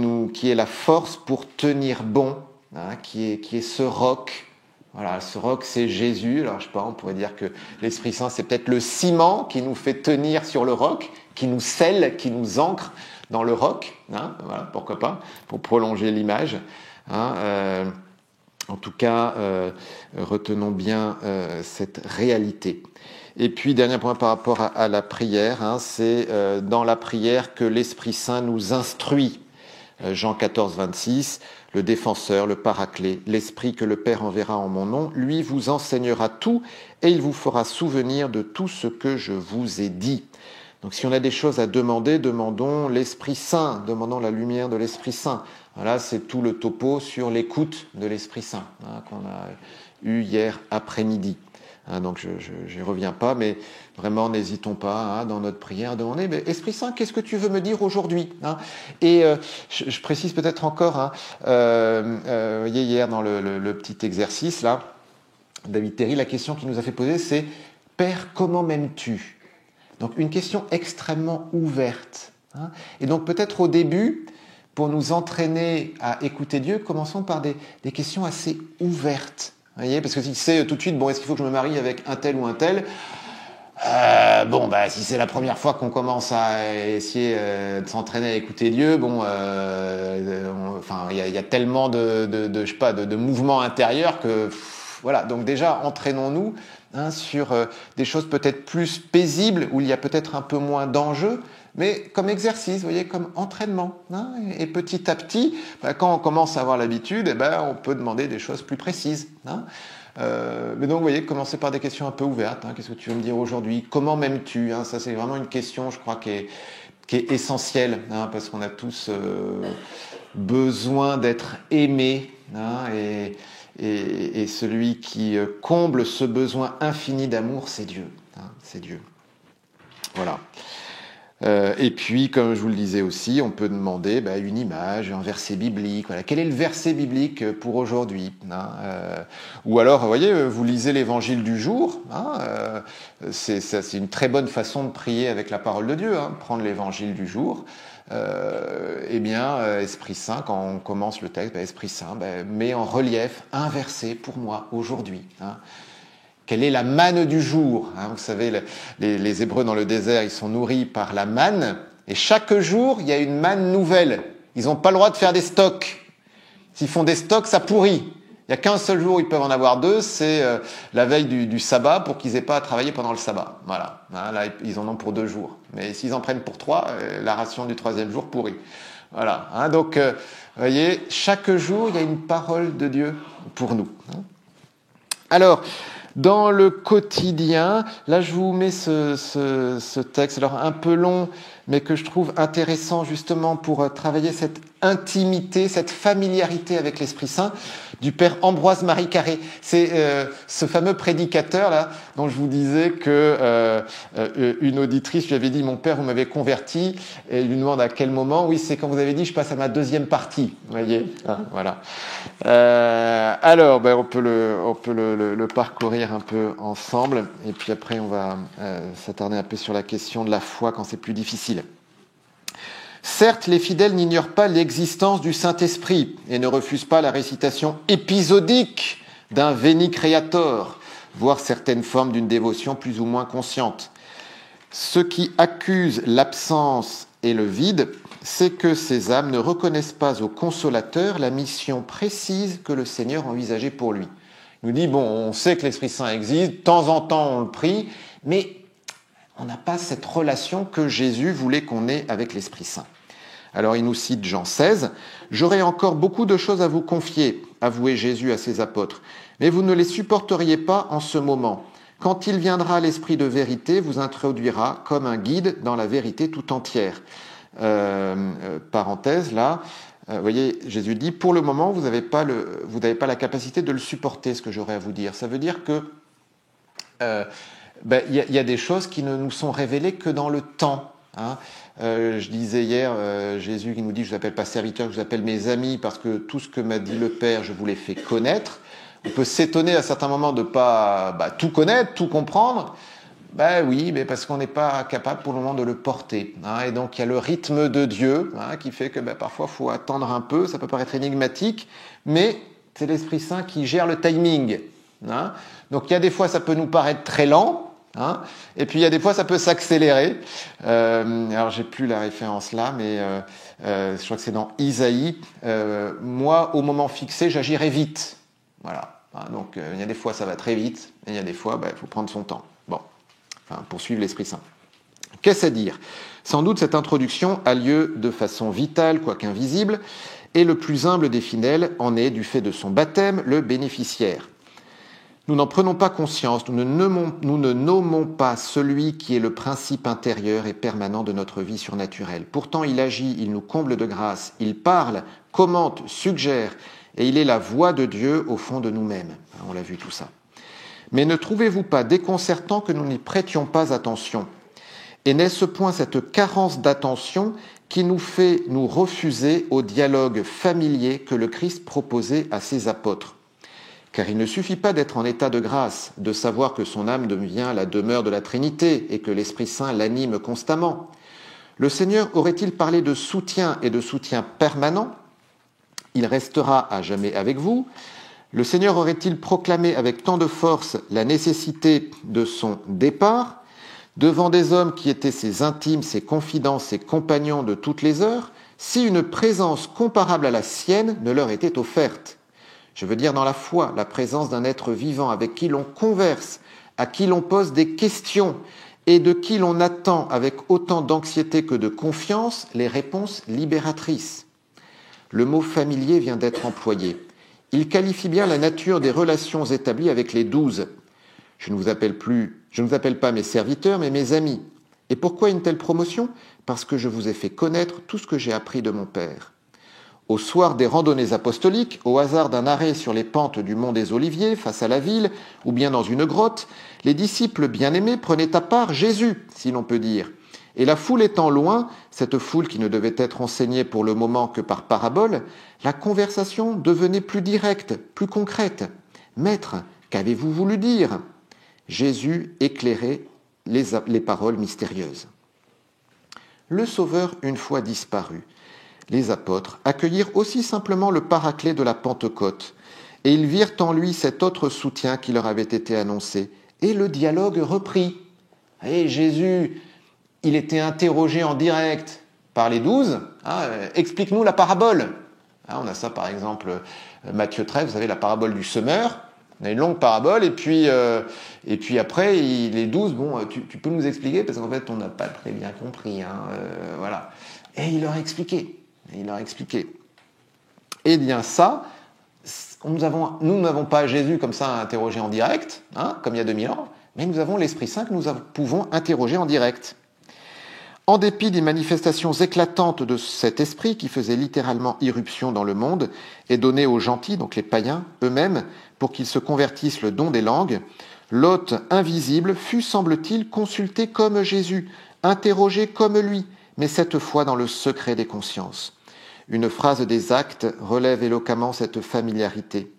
S1: est la force pour tenir bon, qui est ce roc. Voilà, ce roc, c'est Jésus. Alors, je sais pas, on pourrait dire que l'Esprit Saint, c'est peut-être le ciment qui nous fait tenir sur le roc, qui nous scelle, qui nous ancre dans le roc. Voilà, pourquoi pas, pour prolonger l'image. En tout cas, retenons bien cette réalité. Et puis, dernier point par rapport à la prière, c'est dans la prière que l'Esprit Saint nous instruit. Jean 14, 26, le défenseur, le paraclet, l'Esprit que le Père enverra en mon nom, lui vous enseignera tout et il vous fera souvenir de tout ce que je vous ai dit. Donc si on a des choses à demander, demandons l'Esprit Saint, demandons la lumière de l'Esprit Saint. Voilà, c'est tout le topo sur l'écoute de l'Esprit Saint qu'on a eu hier après-midi. Donc je n'y reviens pas, mais vraiment n'hésitons pas dans notre prière à demander, mais Esprit Saint, qu'est-ce que tu veux me dire aujourd'hui? Et je précise peut-être encore, vous voyez hier dans le petit exercice là, David Terry, la question qu'il nous a fait poser, c'est Père, comment m'aimes-tu? Donc une question extrêmement ouverte. Et donc peut-être au début, pour nous entraîner à écouter Dieu, commençons par des questions assez ouvertes. Vous voyez, parce que si c'est tout de suite, est-ce qu'il faut que je me marie avec un tel ou un tel? Si c'est la première fois qu'on commence à essayer de s'entraîner à écouter Dieu, il y a tellement de mouvements intérieurs que, voilà. Donc déjà, entraînons-nous sur des choses peut-être plus paisibles, où il y a peut-être un peu moins d'enjeux, mais comme exercice, vous voyez, comme entraînement. Et petit à petit, quand on commence à avoir l'habitude, on peut demander des choses plus précises. Mais donc, vous voyez, commencer par des questions un peu ouvertes. Qu'est-ce que tu veux me dire aujourd'hui? Comment m'aimes-tu? Ça, c'est vraiment une question, je crois, qui est essentielle, parce qu'on a tous besoin d'être aimés. Et celui qui comble ce besoin infini d'amour, c'est Dieu. C'est Dieu. Voilà. Et puis, comme je vous le disais aussi, on peut demander une image, un verset biblique. Voilà. Quel est le verset biblique pour aujourd'hui? Ou alors, vous voyez, vous lisez l'évangile du jour. C'est une très bonne façon de prier avec la parole de Dieu. Prendre l'évangile du jour. Esprit Saint, quand on commence le texte, Esprit Saint met en relief un verset pour moi aujourd'hui. Quelle est la manne du jour? Vous savez, les Hébreux dans le désert, ils sont nourris par la manne, et chaque jour, il y a une manne nouvelle. Ils n'ont pas le droit de faire des stocks. S'ils font des stocks, ça pourrit. Il n'y a qu'un seul jour où ils peuvent en avoir deux, c'est la veille du sabbat, pour qu'ils n'aient pas à travailler pendant le sabbat. Voilà. Là, ils en ont pour 2 jours. Mais s'ils en prennent pour 3, la ration du 3e jour pourrit. Voilà. Donc, vous voyez, chaque jour, il y a une parole de Dieu pour nous. Alors, dans le quotidien, là je vous mets ce texte, alors un peu long, mais que je trouve intéressant justement pour travailler cette intimité, cette familiarité avec l'Esprit Saint. du père Ambroise-Marie Carré. C'est ce fameux prédicateur là dont je vous disais que une auditrice lui avait dit « Mon père, vous m'avez converti », et il lui demande à quel moment. Oui, c'est quand vous avez dit « Je passe à ma deuxième partie ». Vous voyez, hein, voilà. Alors, on peut le parcourir un peu ensemble, et puis après on va s'attarder un peu sur la question de la foi quand c'est plus difficile. Certes, les fidèles n'ignorent pas l'existence du Saint-Esprit et ne refusent pas la récitation épisodique d'un Veni Creator, voire certaines formes d'une dévotion plus ou moins consciente. Ce qui accuse l'absence et le vide, c'est que ces âmes ne reconnaissent pas au Consolateur la mission précise que le Seigneur envisageait pour lui. Il nous dit, bon, on sait que l'Esprit Saint existe, de temps en temps on le prie, mais on n'a pas cette relation que Jésus voulait qu'on ait avec l'Esprit Saint. Alors il nous cite Jean 16, « J'aurai encore beaucoup de choses à vous confier, avouait Jésus à ses apôtres, mais vous ne les supporteriez pas en ce moment. Quand il viendra l'Esprit de vérité, vous introduira comme un guide dans la vérité tout entière. » Parenthèse là, vous voyez, Jésus dit, pour le moment, vous n'avez pas la capacité de le supporter, ce que j'aurai à vous dire. Ça veut dire que y a des choses qui ne nous sont révélées que dans le temps. Hein. Je disais hier, Jésus qui nous dit, je ne vous appelle pas serviteur, je vous appelle mes amis, parce que tout ce que m'a dit le Père, je vous l'ai fait connaître. On peut s'étonner à certains moments de ne pas tout connaître, tout comprendre. Oui, mais parce qu'on n'est pas capable pour le moment de le porter. Hein. Et donc il y a le rythme de Dieu qui fait que parfois il faut attendre un peu, ça peut paraître énigmatique, mais c'est l'Esprit Saint qui gère le timing. Hein. Donc il y a des fois ça peut nous paraître très lent, hein, et puis il y a des fois ça peut s'accélérer. Alors j'ai plus la référence là, mais je crois que c'est dans Isaïe. Moi, au moment fixé, j'agirai vite. Voilà. Hein, donc il y a des fois ça va très vite, et il y a des fois il faut prendre son temps. Bon. Enfin, pour suivre l'Esprit Saint. Qu'est-ce à dire ? Sans doute cette introduction a lieu de façon vitale, quoique invisible, et le plus humble des fidèles en est, du fait de son baptême, le bénéficiaire. Nous n'en prenons pas conscience, nous ne nommons pas celui qui est le principe intérieur et permanent de notre vie surnaturelle. Pourtant, il agit, il nous comble de grâce, il parle, commente, suggère, et il est la voix de Dieu au fond de nous-mêmes. On l'a vu tout ça. Mais ne trouvez-vous pas déconcertant que nous n'y prêtions pas attention ? Et n'est-ce point cette carence d'attention qui nous fait nous refuser au dialogue familier que le Christ proposait à ses apôtres ? Car il ne suffit pas d'être en état de grâce, de savoir que son âme devient la demeure de la Trinité et que l'Esprit Saint l'anime constamment. Le Seigneur aurait-il parlé de soutien et de soutien permanent ? Il restera à jamais avec vous. Le Seigneur aurait-il proclamé avec tant de force la nécessité de son départ devant des hommes qui étaient ses intimes, ses confidents, ses compagnons de toutes les heures, si une présence comparable à la sienne ne leur était offerte ? Je veux dire dans la foi, la présence d'un être vivant avec qui l'on converse, à qui l'on pose des questions et de qui l'on attend avec autant d'anxiété que de confiance les réponses libératrices. Le mot familier vient d'être employé. Il qualifie bien la nature des relations établies avec les 12. Je ne vous appelle pas mes serviteurs, mais mes amis. Et pourquoi une telle promotion ? Parce que je vous ai fait connaître tout ce que j'ai appris de mon Père. Au soir des randonnées apostoliques, au hasard d'un arrêt sur les pentes du mont des Oliviers, face à la ville, ou bien dans une grotte, les disciples bien-aimés prenaient à part Jésus, si l'on peut dire. Et la foule étant loin, cette foule qui ne devait être enseignée pour le moment que par parabole, la conversation devenait plus directe, plus concrète. « Maître, qu'avez-vous voulu dire ?» Jésus éclairait les paroles mystérieuses. Le Sauveur, une fois disparu, les apôtres accueillirent aussi simplement le paraclet de la Pentecôte, et ils virent en lui cet autre soutien qui leur avait été annoncé, et le dialogue reprit. Et Jésus, il était interrogé en direct par les 12, explique-nous la parabole. On a ça par exemple, Matthieu 13, vous savez, la parabole du semeur. On a une longue parabole, et puis après, les 12, tu peux nous expliquer, parce qu'en fait, on n'a pas très bien compris. Voilà. Et il leur a expliqué. Eh bien ça, nous n'avons pas Jésus comme ça interrogé en direct, comme il y a 2000 ans, mais nous avons l'Esprit Saint que nous pouvons interroger en direct. En dépit des manifestations éclatantes de cet esprit qui faisait littéralement irruption dans le monde et donnait aux gentils, donc les païens eux-mêmes, pour qu'ils se convertissent le don des langues, l'hôte invisible fut, semble-t-il, consulté comme Jésus, interrogé comme lui, mais cette fois dans le secret des consciences. Une phrase des Actes relève éloquemment cette familiarité.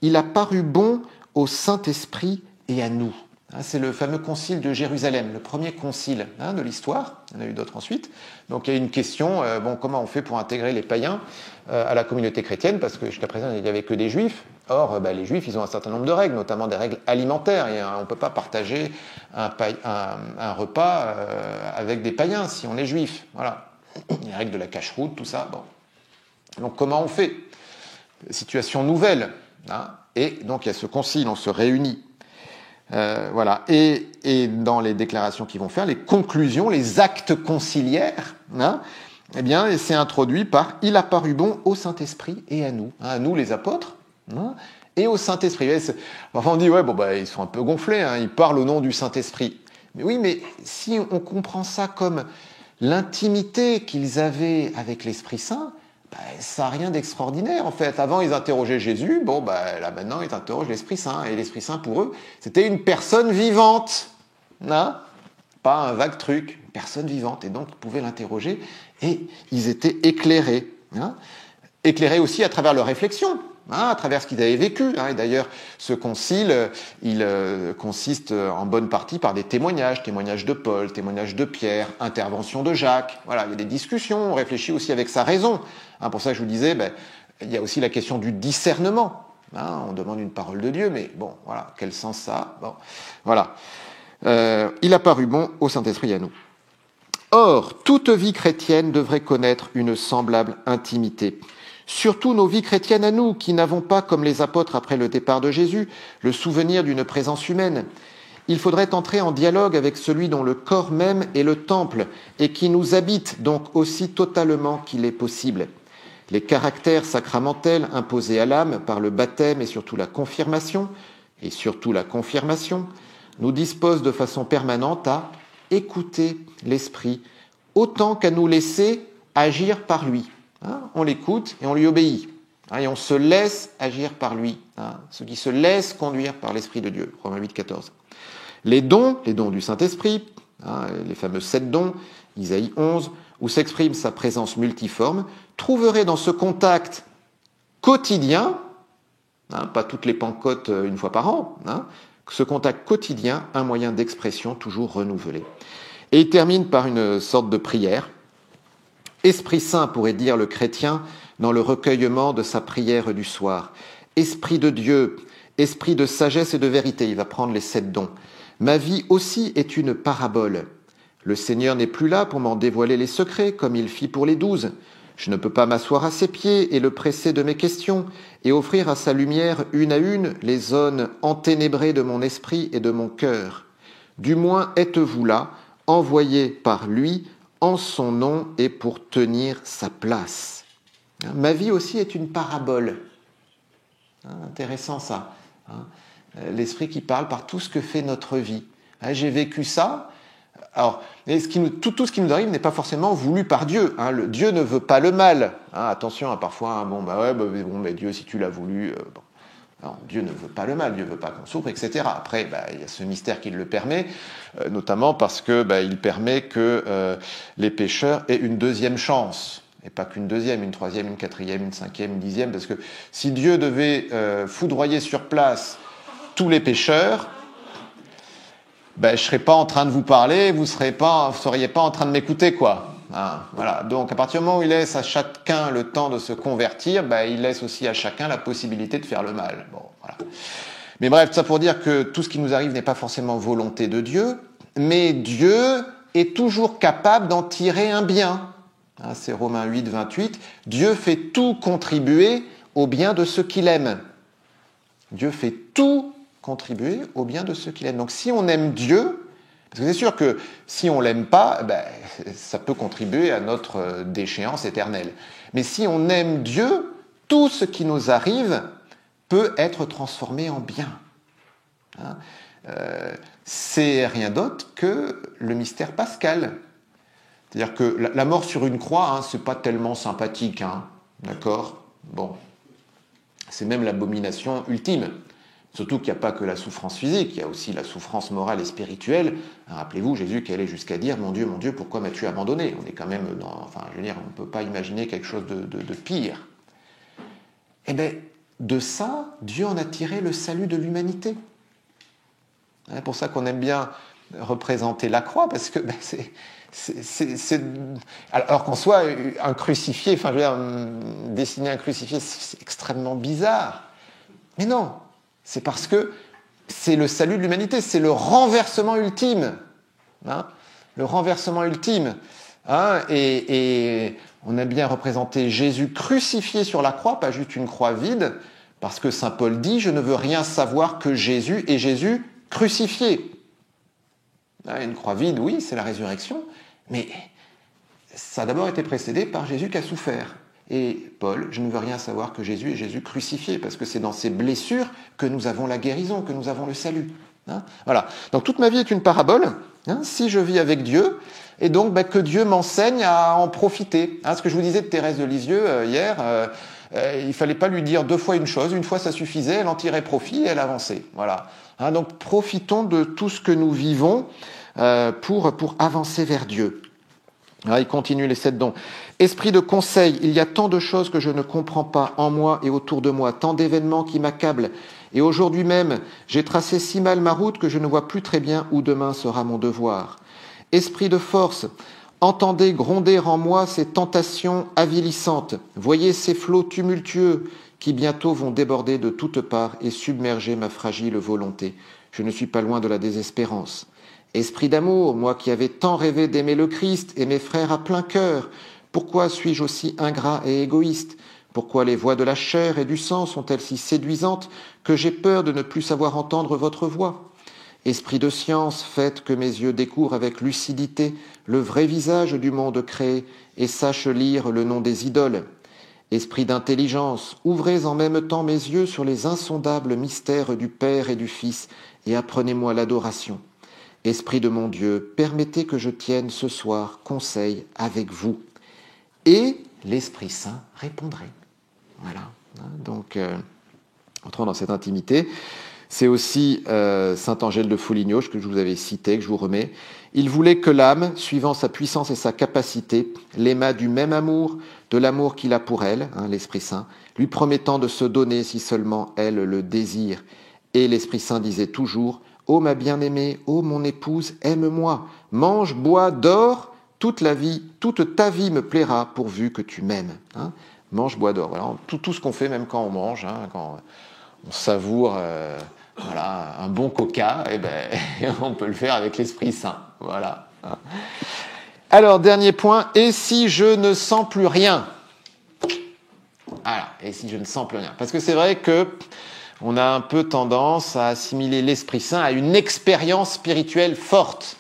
S1: Il a paru bon au Saint-Esprit et à nous. C'est le fameux concile de Jérusalem, le premier concile de l'histoire. Il y en a eu d'autres ensuite. Donc il y a une question, comment on fait pour intégrer les païens à la communauté chrétienne, parce que jusqu'à présent il n'y avait que des juifs. Or, les juifs, ils ont un certain nombre de règles, notamment des règles alimentaires. Et on ne peut pas partager un repas avec des païens si on est juif. Voilà. Les règles de la cache-route, tout ça. Bon. Donc comment on fait? Situation nouvelle. Et donc il y a ce concile, on se réunit. Voilà. Et dans les déclarations qu'ils vont faire, les conclusions, les actes conciliaires, eh bien, c'est introduit par « Il a paru bon au Saint-Esprit et à nous les apôtres, et au Saint-Esprit ». Enfin, on dit, ils sont un peu gonflés, ils parlent au nom du Saint-Esprit. Mais oui, mais si on comprend ça comme l'intimité qu'ils avaient avec l'Esprit Saint, ça n'a rien d'extraordinaire en fait. Avant, ils interrogeaient Jésus, là maintenant, ils interrogent l'Esprit Saint. Et l'Esprit Saint, pour eux, c'était une personne vivante. Pas un vague truc, une personne vivante. Et donc, ils pouvaient l'interroger et ils étaient éclairés. Éclairés aussi à travers leur réflexion, à travers ce qu'ils avaient vécu. Et d'ailleurs, ce concile, il consiste en bonne partie par des témoignages de Paul, témoignages de Pierre, intervention de Jacques. Voilà, il y a des discussions, on réfléchit aussi avec sa raison. Pour ça, je vous disais, il y a aussi la question du discernement. On demande une parole de Dieu, mais quel sens ça a? Voilà. Il a paru bon au Saint-Esprit et à nous. Or, toute vie chrétienne devrait connaître une semblable intimité. Surtout nos vies chrétiennes à nous, qui n'avons pas, comme les apôtres après le départ de Jésus, le souvenir d'une présence humaine. Il faudrait entrer en dialogue avec celui dont le corps même est le temple et qui nous habite donc aussi totalement qu'il est possible. Les caractères sacramentels imposés à l'âme par le baptême et surtout la confirmation, nous disposent de façon permanente à écouter l'Esprit autant qu'à nous laisser agir par lui. On l'écoute et on lui obéit. Et on se laisse agir par lui. Ceux qui se laissent conduire par l'Esprit de Dieu. Romains 8, 14. Les dons du Saint-Esprit, les fameux 7 dons, Isaïe 11, où s'exprime sa présence multiforme, trouveraient dans ce contact quotidien, pas toutes les Pentecôtes une fois par an, ce contact quotidien, un moyen d'expression toujours renouvelé. Et il termine par une sorte de prière. Esprit Saint, pourrait dire le chrétien dans le recueillement de sa prière du soir. Esprit de Dieu, esprit de sagesse et de vérité, il va prendre les 7 dons. Ma vie aussi est une parabole. Le Seigneur n'est plus là pour m'en dévoiler les secrets, comme il fit pour les 12. Je ne peux pas m'asseoir à ses pieds et le presser de mes questions, et offrir à sa lumière une à une les zones enténébrées de mon esprit et de mon cœur. Du moins êtes-vous là, envoyé par lui, en son nom et pour tenir sa place. Ma vie aussi est une parabole. Intéressant ça. L'esprit qui parle par tout ce que fait notre vie. J'ai vécu ça. Alors, tout ce qui nous arrive n'est pas forcément voulu par Dieu. Dieu ne veut pas le mal. Attention, parfois, Dieu, si tu l'as voulu... Non, Dieu ne veut pas le mal, Dieu ne veut pas qu'on souffre, etc. Après, il y a ce mystère qui le permet, notamment parce que il permet que les pécheurs aient une deuxième chance. Et pas qu'une deuxième, une troisième, une quatrième, une cinquième, une dixième, parce que si Dieu devait foudroyer sur place tous les pécheurs, je ne serais pas en train de vous parler, vous ne seriez pas en train de m'écouter, quoi. Voilà. Donc, à partir du moment où il laisse à chacun le temps de se convertir, il laisse aussi à chacun la possibilité de faire le mal. Voilà. Mais bref, ça pour dire que tout ce qui nous arrive n'est pas forcément volonté de Dieu, mais Dieu est toujours capable d'en tirer un bien. C'est Romains 8, 28. Dieu fait tout contribuer au bien de ceux qu'il aime. Dieu fait tout contribuer au bien de ceux qu'il aime. Donc, si on aime Dieu, parce que c'est sûr que si on l'aime pas, ça peut contribuer à notre déchéance éternelle. Mais si on aime Dieu, tout ce qui nous arrive peut être transformé en bien. C'est rien d'autre que le mystère pascal. C'est-à-dire que la mort sur une croix, hein, c'est pas tellement sympathique, hein, d'accord? Bon, c'est même l'abomination ultime. Surtout qu'il n'y a pas que la souffrance physique, il y a aussi la souffrance morale et spirituelle. Rappelez-vous, Jésus qui allait jusqu'à dire « Mon Dieu, pourquoi m'as-tu abandonné ?» On est quand même dans... Enfin, je veux dire, on ne peut pas imaginer quelque chose de pire. Eh bien, de ça, Dieu en a tiré le salut de l'humanité. C'est pour ça qu'on aime bien représenter la croix, parce que alors qu'en soit un crucifié, enfin, je veux dire, dessiner un crucifié, c'est extrêmement bizarre. Mais non, c'est parce que c'est le salut de l'humanité, c'est le renversement ultime. Hein, le renversement ultime. Hein, et on a bien représenté Jésus crucifié sur la croix, pas juste une croix vide, parce que saint Paul dit « Je ne veux rien savoir que Jésus et Jésus crucifié ». Une croix vide, oui, c'est la résurrection, mais ça a d'abord été précédé par Jésus qui a souffert. Et Paul, je ne veux rien savoir que Jésus et Jésus crucifié, parce que c'est dans ces blessures que nous avons la guérison, que nous avons le salut. Hein, voilà. Donc toute ma vie est une parabole, hein, si je vis avec Dieu, et donc que Dieu m'enseigne à en profiter. Hein, ce que je vous disais de Thérèse de Lisieux hier, il ne fallait pas lui dire 2 fois une chose, une fois ça suffisait, elle en tirait profit et elle avançait. Voilà. Hein, donc profitons de tout ce que nous vivons pour avancer vers Dieu. Alors, il continue les 7 dons. Esprit de conseil, il y a tant de choses que je ne comprends pas en moi et autour de moi, tant d'événements qui m'accablent. Et aujourd'hui même, j'ai tracé si mal ma route que je ne vois plus très bien où demain sera mon devoir. Esprit de force, entendez gronder en moi ces tentations avilissantes. Voyez ces flots tumultueux qui bientôt vont déborder de toutes parts et submerger ma fragile volonté. Je ne suis pas loin de la désespérance. Esprit d'amour, moi qui avais tant rêvé d'aimer le Christ et mes frères à plein cœur, pourquoi suis-je aussi ingrat et égoïste ? Pourquoi les voix de la chair et du sang sont-elles si séduisantes que j'ai peur de ne plus savoir entendre votre voix ? Esprit de science, faites que mes yeux découvrent avec lucidité le vrai visage du monde créé et sachent lire le nom des idoles. Esprit d'intelligence, ouvrez en même temps mes yeux sur les insondables mystères du Père et du Fils et apprenez-moi l'adoration. Esprit de mon Dieu, permettez que je tienne ce soir conseil avec vous. Et l'Esprit Saint répondrait. Voilà. Donc, entrons dans cette intimité. C'est aussi saint Angèle de Foligno, que je vous avais cité, que je vous remets. Il voulait que l'âme, suivant sa puissance et sa capacité, l'aimât du même amour, de l'amour qu'il a pour elle, l'Esprit Saint, lui promettant de se donner si seulement elle le désire. Et l'Esprit Saint disait toujours « Ô ma bien-aimée, ô mon épouse, aime-moi, mange, bois, dors, toute ta vie me plaira pourvu que tu m'aimes. » Mange, bois, dors. Voilà, tout ce qu'on fait, même quand on mange, quand on savoure un bon coca, on peut le faire avec l'Esprit Saint. Voilà. Alors, dernier point, et si je ne sens plus rien ? Voilà, et si je ne sens plus rien ? Parce que c'est vrai que on a un peu tendance à assimiler l'Esprit Saint à une expérience spirituelle forte.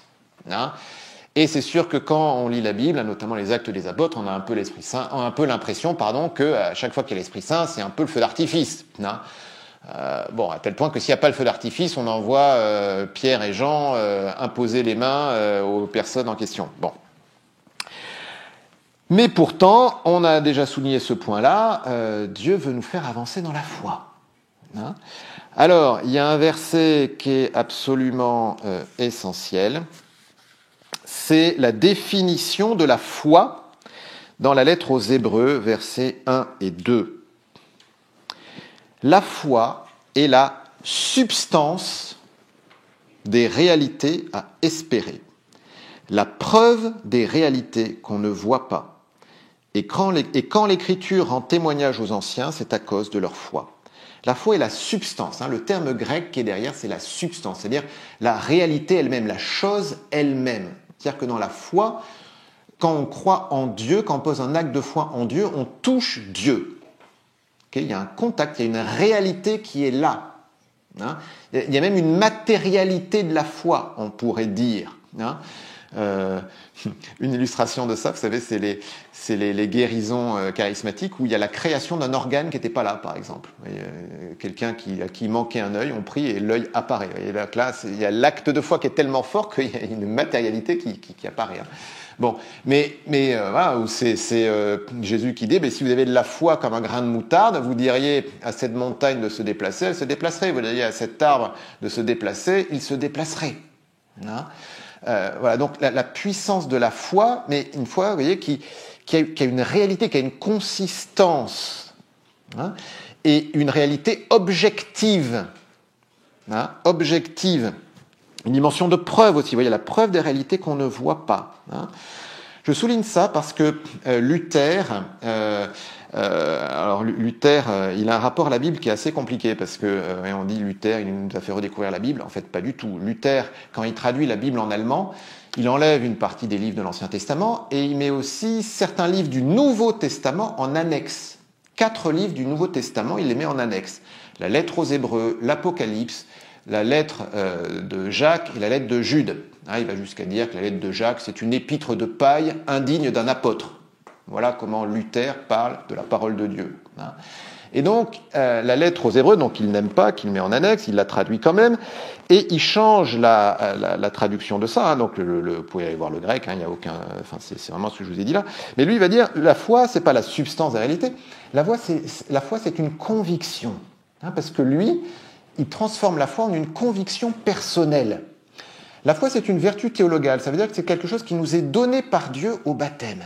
S1: Et c'est sûr que quand on lit la Bible, notamment les Actes des Apôtres, on a un peu l'impression, que à chaque fois qu'il y a l'Esprit Saint, c'est un peu le feu d'artifice. À tel point que s'il n'y a pas le feu d'artifice, on envoie Pierre et Jean imposer les mains aux personnes en question. Bon. Mais pourtant, on a déjà souligné ce point-là, Dieu veut nous faire avancer dans la foi. Alors, il y a un verset qui est absolument essentiel, c'est la définition de la foi dans la lettre aux Hébreux, versets 1 et 2. La foi est la substance des réalités à espérer, la preuve des réalités qu'on ne voit pas. Et quand l'Écriture rend témoignage aux anciens, c'est à cause de leur foi. La foi est la substance. Le terme grec qui est derrière, c'est la substance, c'est-à-dire la réalité elle-même, la chose elle-même. C'est-à-dire que dans la foi, quand on croit en Dieu, quand on pose un acte de foi en Dieu, on touche Dieu. Il y a un contact, il y a une réalité qui est là. Il y a même une matérialité de la foi, on pourrait dire. Une illustration de ça, vous savez, c'est les guérisons charismatiques où il y a la création d'un organe qui n'était pas là, par exemple. Quelqu'un à qui manquait un œil, on prie et l'œil apparaît. Et là, il y a l'acte de foi qui est tellement fort qu'il y a une matérialité qui apparaît. Bon, mais voilà, où c'est Jésus qui dit, si vous avez de la foi comme un grain de moutarde, vous diriez à cette montagne de se déplacer, elle se déplacerait. Vous diriez à cet arbre de se déplacer, il se déplacerait. Hein, voilà, donc la puissance de la foi, mais une foi, vous voyez, qui a une réalité, qui a une consistance, hein, et une réalité objective, hein, objective, une dimension de preuve aussi. Vous voyez, la preuve des réalités qu'on ne voit pas. Hein. Je souligne ça parce que Luther, il a un rapport à la Bible qui est assez compliqué parce que on dit Luther, il nous a fait redécouvrir la Bible. En fait, pas du tout. Luther, quand il traduit la Bible en allemand, il enlève une partie des livres de l'Ancien Testament et il met aussi certains livres du Nouveau Testament en annexe. 4 livres du Nouveau Testament, il les met en annexe. La lettre aux Hébreux, l'Apocalypse, la lettre de Jacques et la lettre de Jude. Il va jusqu'à dire que la lettre de Jacques, c'est une épître de paille indigne d'un apôtre. Voilà comment Luther parle de la parole de Dieu. Et donc, la lettre aux Hébreux, donc il n'aime pas, qu'il met en annexe, il la traduit quand même, et il change la traduction de ça. Donc, vous pouvez aller voir le grec, il n'y a aucun... Enfin, c'est vraiment ce que je vous ai dit là. Mais lui, il va dire, la foi, c'est pas la substance de la réalité. La foi, c'est une conviction. Parce que lui, il transforme la foi en une conviction personnelle. La foi, c'est une vertu théologale. Ça veut dire que c'est quelque chose qui nous est donné par Dieu au baptême.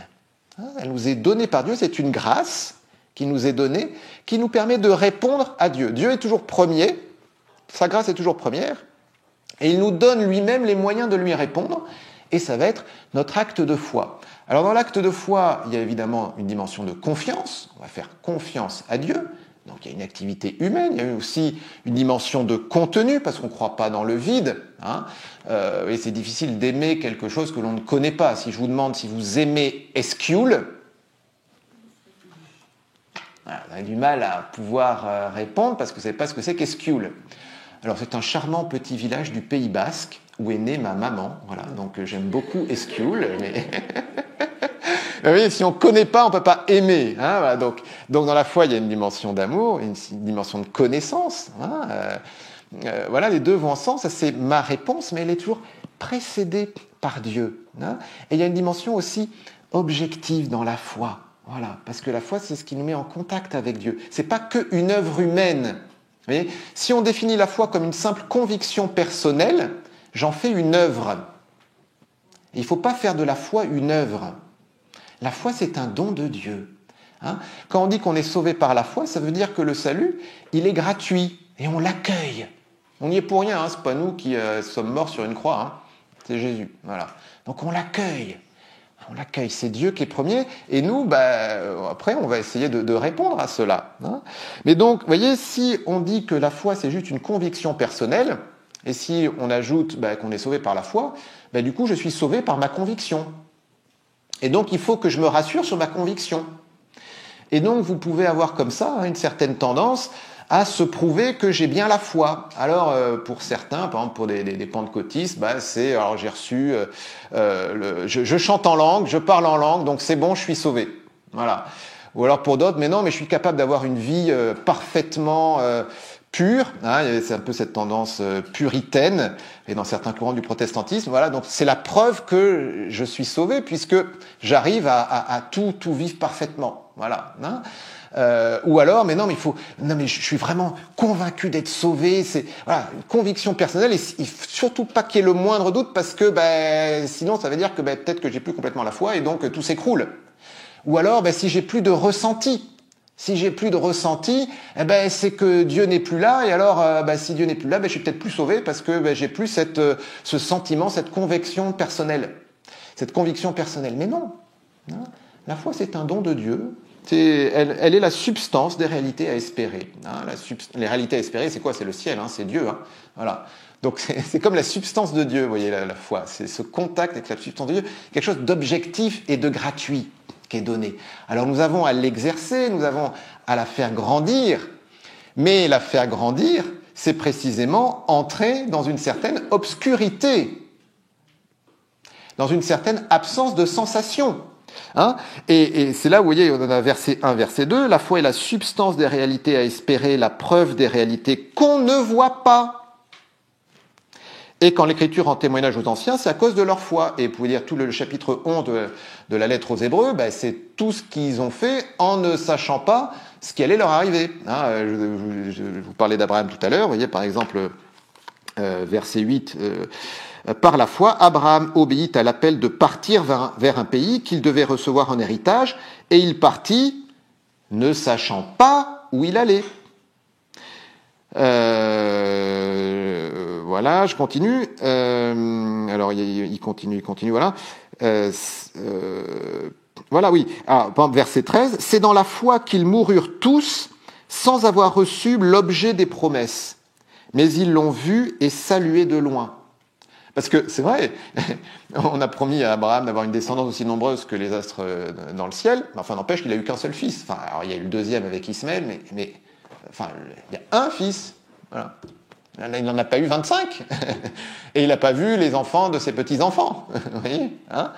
S1: Elle nous est donnée par Dieu, c'est une grâce qui nous est donnée, qui nous permet de répondre à Dieu. Dieu est toujours premier, sa grâce est toujours première, et il nous donne lui-même les moyens de lui répondre, et ça va être notre acte de foi. Alors dans l'acte de foi, il y a évidemment une dimension de confiance, on va faire confiance à Dieu, donc il y a une activité humaine, il y a aussi une dimension de contenu, parce qu'on ne croit pas dans le vide. Et c'est difficile d'aimer quelque chose que l'on ne connaît pas. Si je vous demande si vous aimez Esquioul, on a du mal à pouvoir répondre, parce que vous ne savez pas ce que c'est qu'Esquioul. Alors c'est un charmant petit village du Pays Basque, où est née ma maman. Voilà, donc j'aime beaucoup Esquioul, mais... Oui, si on ne connaît pas, on ne peut pas aimer. Voilà, donc dans la foi, il y a une dimension d'amour, une dimension de connaissance. Voilà, les deux vont ensemble. Ça, c'est ma réponse, mais elle est toujours précédée par Dieu. Et il y a une dimension aussi objective dans la foi. Voilà, parce que la foi, c'est ce qui nous met en contact avec Dieu. Ce n'est pas qu'une œuvre humaine. Vous voyez, si on définit la foi comme une simple conviction personnelle, j'en fais une œuvre. Il ne faut pas faire de la foi une œuvre. La foi, c'est un don de Dieu. Quand on dit qu'on est sauvé par la foi, ça veut dire que le salut, il est gratuit et on l'accueille. On n'y est pour rien, ce n'est pas nous qui sommes morts sur une croix, c'est Jésus. Voilà. Donc on l'accueille. On l'accueille, c'est Dieu qui est premier, et nous, après, on va essayer de répondre à cela. Mais donc, vous voyez, si on dit que la foi, c'est juste une conviction personnelle, et si on ajoute qu'on est sauvé par la foi, du coup, je suis sauvé par ma conviction. Et donc, il faut que je me rassure sur ma conviction. Et donc, vous pouvez avoir comme ça une certaine tendance à se prouver que j'ai bien la foi. Alors, pour certains, par exemple pour des pentecôtistes, c'est, alors j'ai reçu, je chante en langue, je parle en langue, donc c'est bon, je suis sauvé. Voilà. Ou alors pour d'autres, mais non, mais je suis capable d'avoir une vie parfaitement pure. C'est un peu cette tendance puritaine, et dans certains courants du protestantisme. Voilà, donc c'est la preuve que je suis sauvé, puisque j'arrive à tout vivre parfaitement. Voilà. Ou alors, mais je suis vraiment convaincu d'être sauvé. C'est voilà, une conviction personnelle, et il faut surtout pas qu'il y ait le moindre doute, parce que sinon ça veut dire que peut-être que j'ai plus complètement la foi et donc tout s'écroule. Ou alors, si j'ai plus de ressenti. Si j'ai plus de ressenti, c'est que Dieu n'est plus là, et alors si Dieu n'est plus là, je suis peut-être plus sauvé parce que j'ai plus ce sentiment, cette conviction personnelle. Cette conviction personnelle. Mais non. La foi, c'est un don de Dieu. Elle est la substance des réalités à espérer. Les réalités à espérer, c'est quoi? C'est le ciel, c'est Dieu. Voilà. Donc c'est comme la substance de Dieu, vous voyez, la foi. C'est ce contact avec la substance de Dieu, quelque chose d'objectif et de gratuit qui est donné. Alors nous avons à l'exercer, nous avons à la faire grandir, mais la faire grandir, c'est précisément entrer dans une certaine obscurité. dans une certaine absence de sensation. Hein, et c'est là où, vous voyez, on a verset 1, verset 2, la foi est la substance des réalités à espérer, la preuve des réalités qu'on ne voit pas. Et quand l'Écriture en témoignage aux anciens, c'est à cause de leur foi. Et vous pouvez dire tout le chapitre 11 de la lettre aux Hébreux, ben, c'est tout ce qu'ils ont fait en ne sachant pas ce qui allait leur arriver. Hein, je vous parlais d'Abraham tout à l'heure, vous voyez par exemple verset 8, par la foi, Abraham obéit à l'appel de partir vers un pays qu'il devait recevoir en héritage, et il partit ne sachant pas où il allait. Voilà, je continue. Alors, il continue, voilà. Voilà, oui. Ah, verset 13. C'est dans la foi qu'ils moururent tous sans avoir reçu l'objet des promesses. Mais ils l'ont vu et salué de loin. Parce que c'est vrai, on a promis à Abraham d'avoir une descendance aussi nombreuse que les astres dans le ciel. Enfin, n'empêche qu'il a eu qu'un seul fils. Enfin, alors, il y a eu le deuxième avec Ismaël, mais enfin, il y a un fils. Voilà. Là, il n'en a pas eu 25. Et il n'a pas vu les enfants de ses petits-enfants. Vous voyez, hein,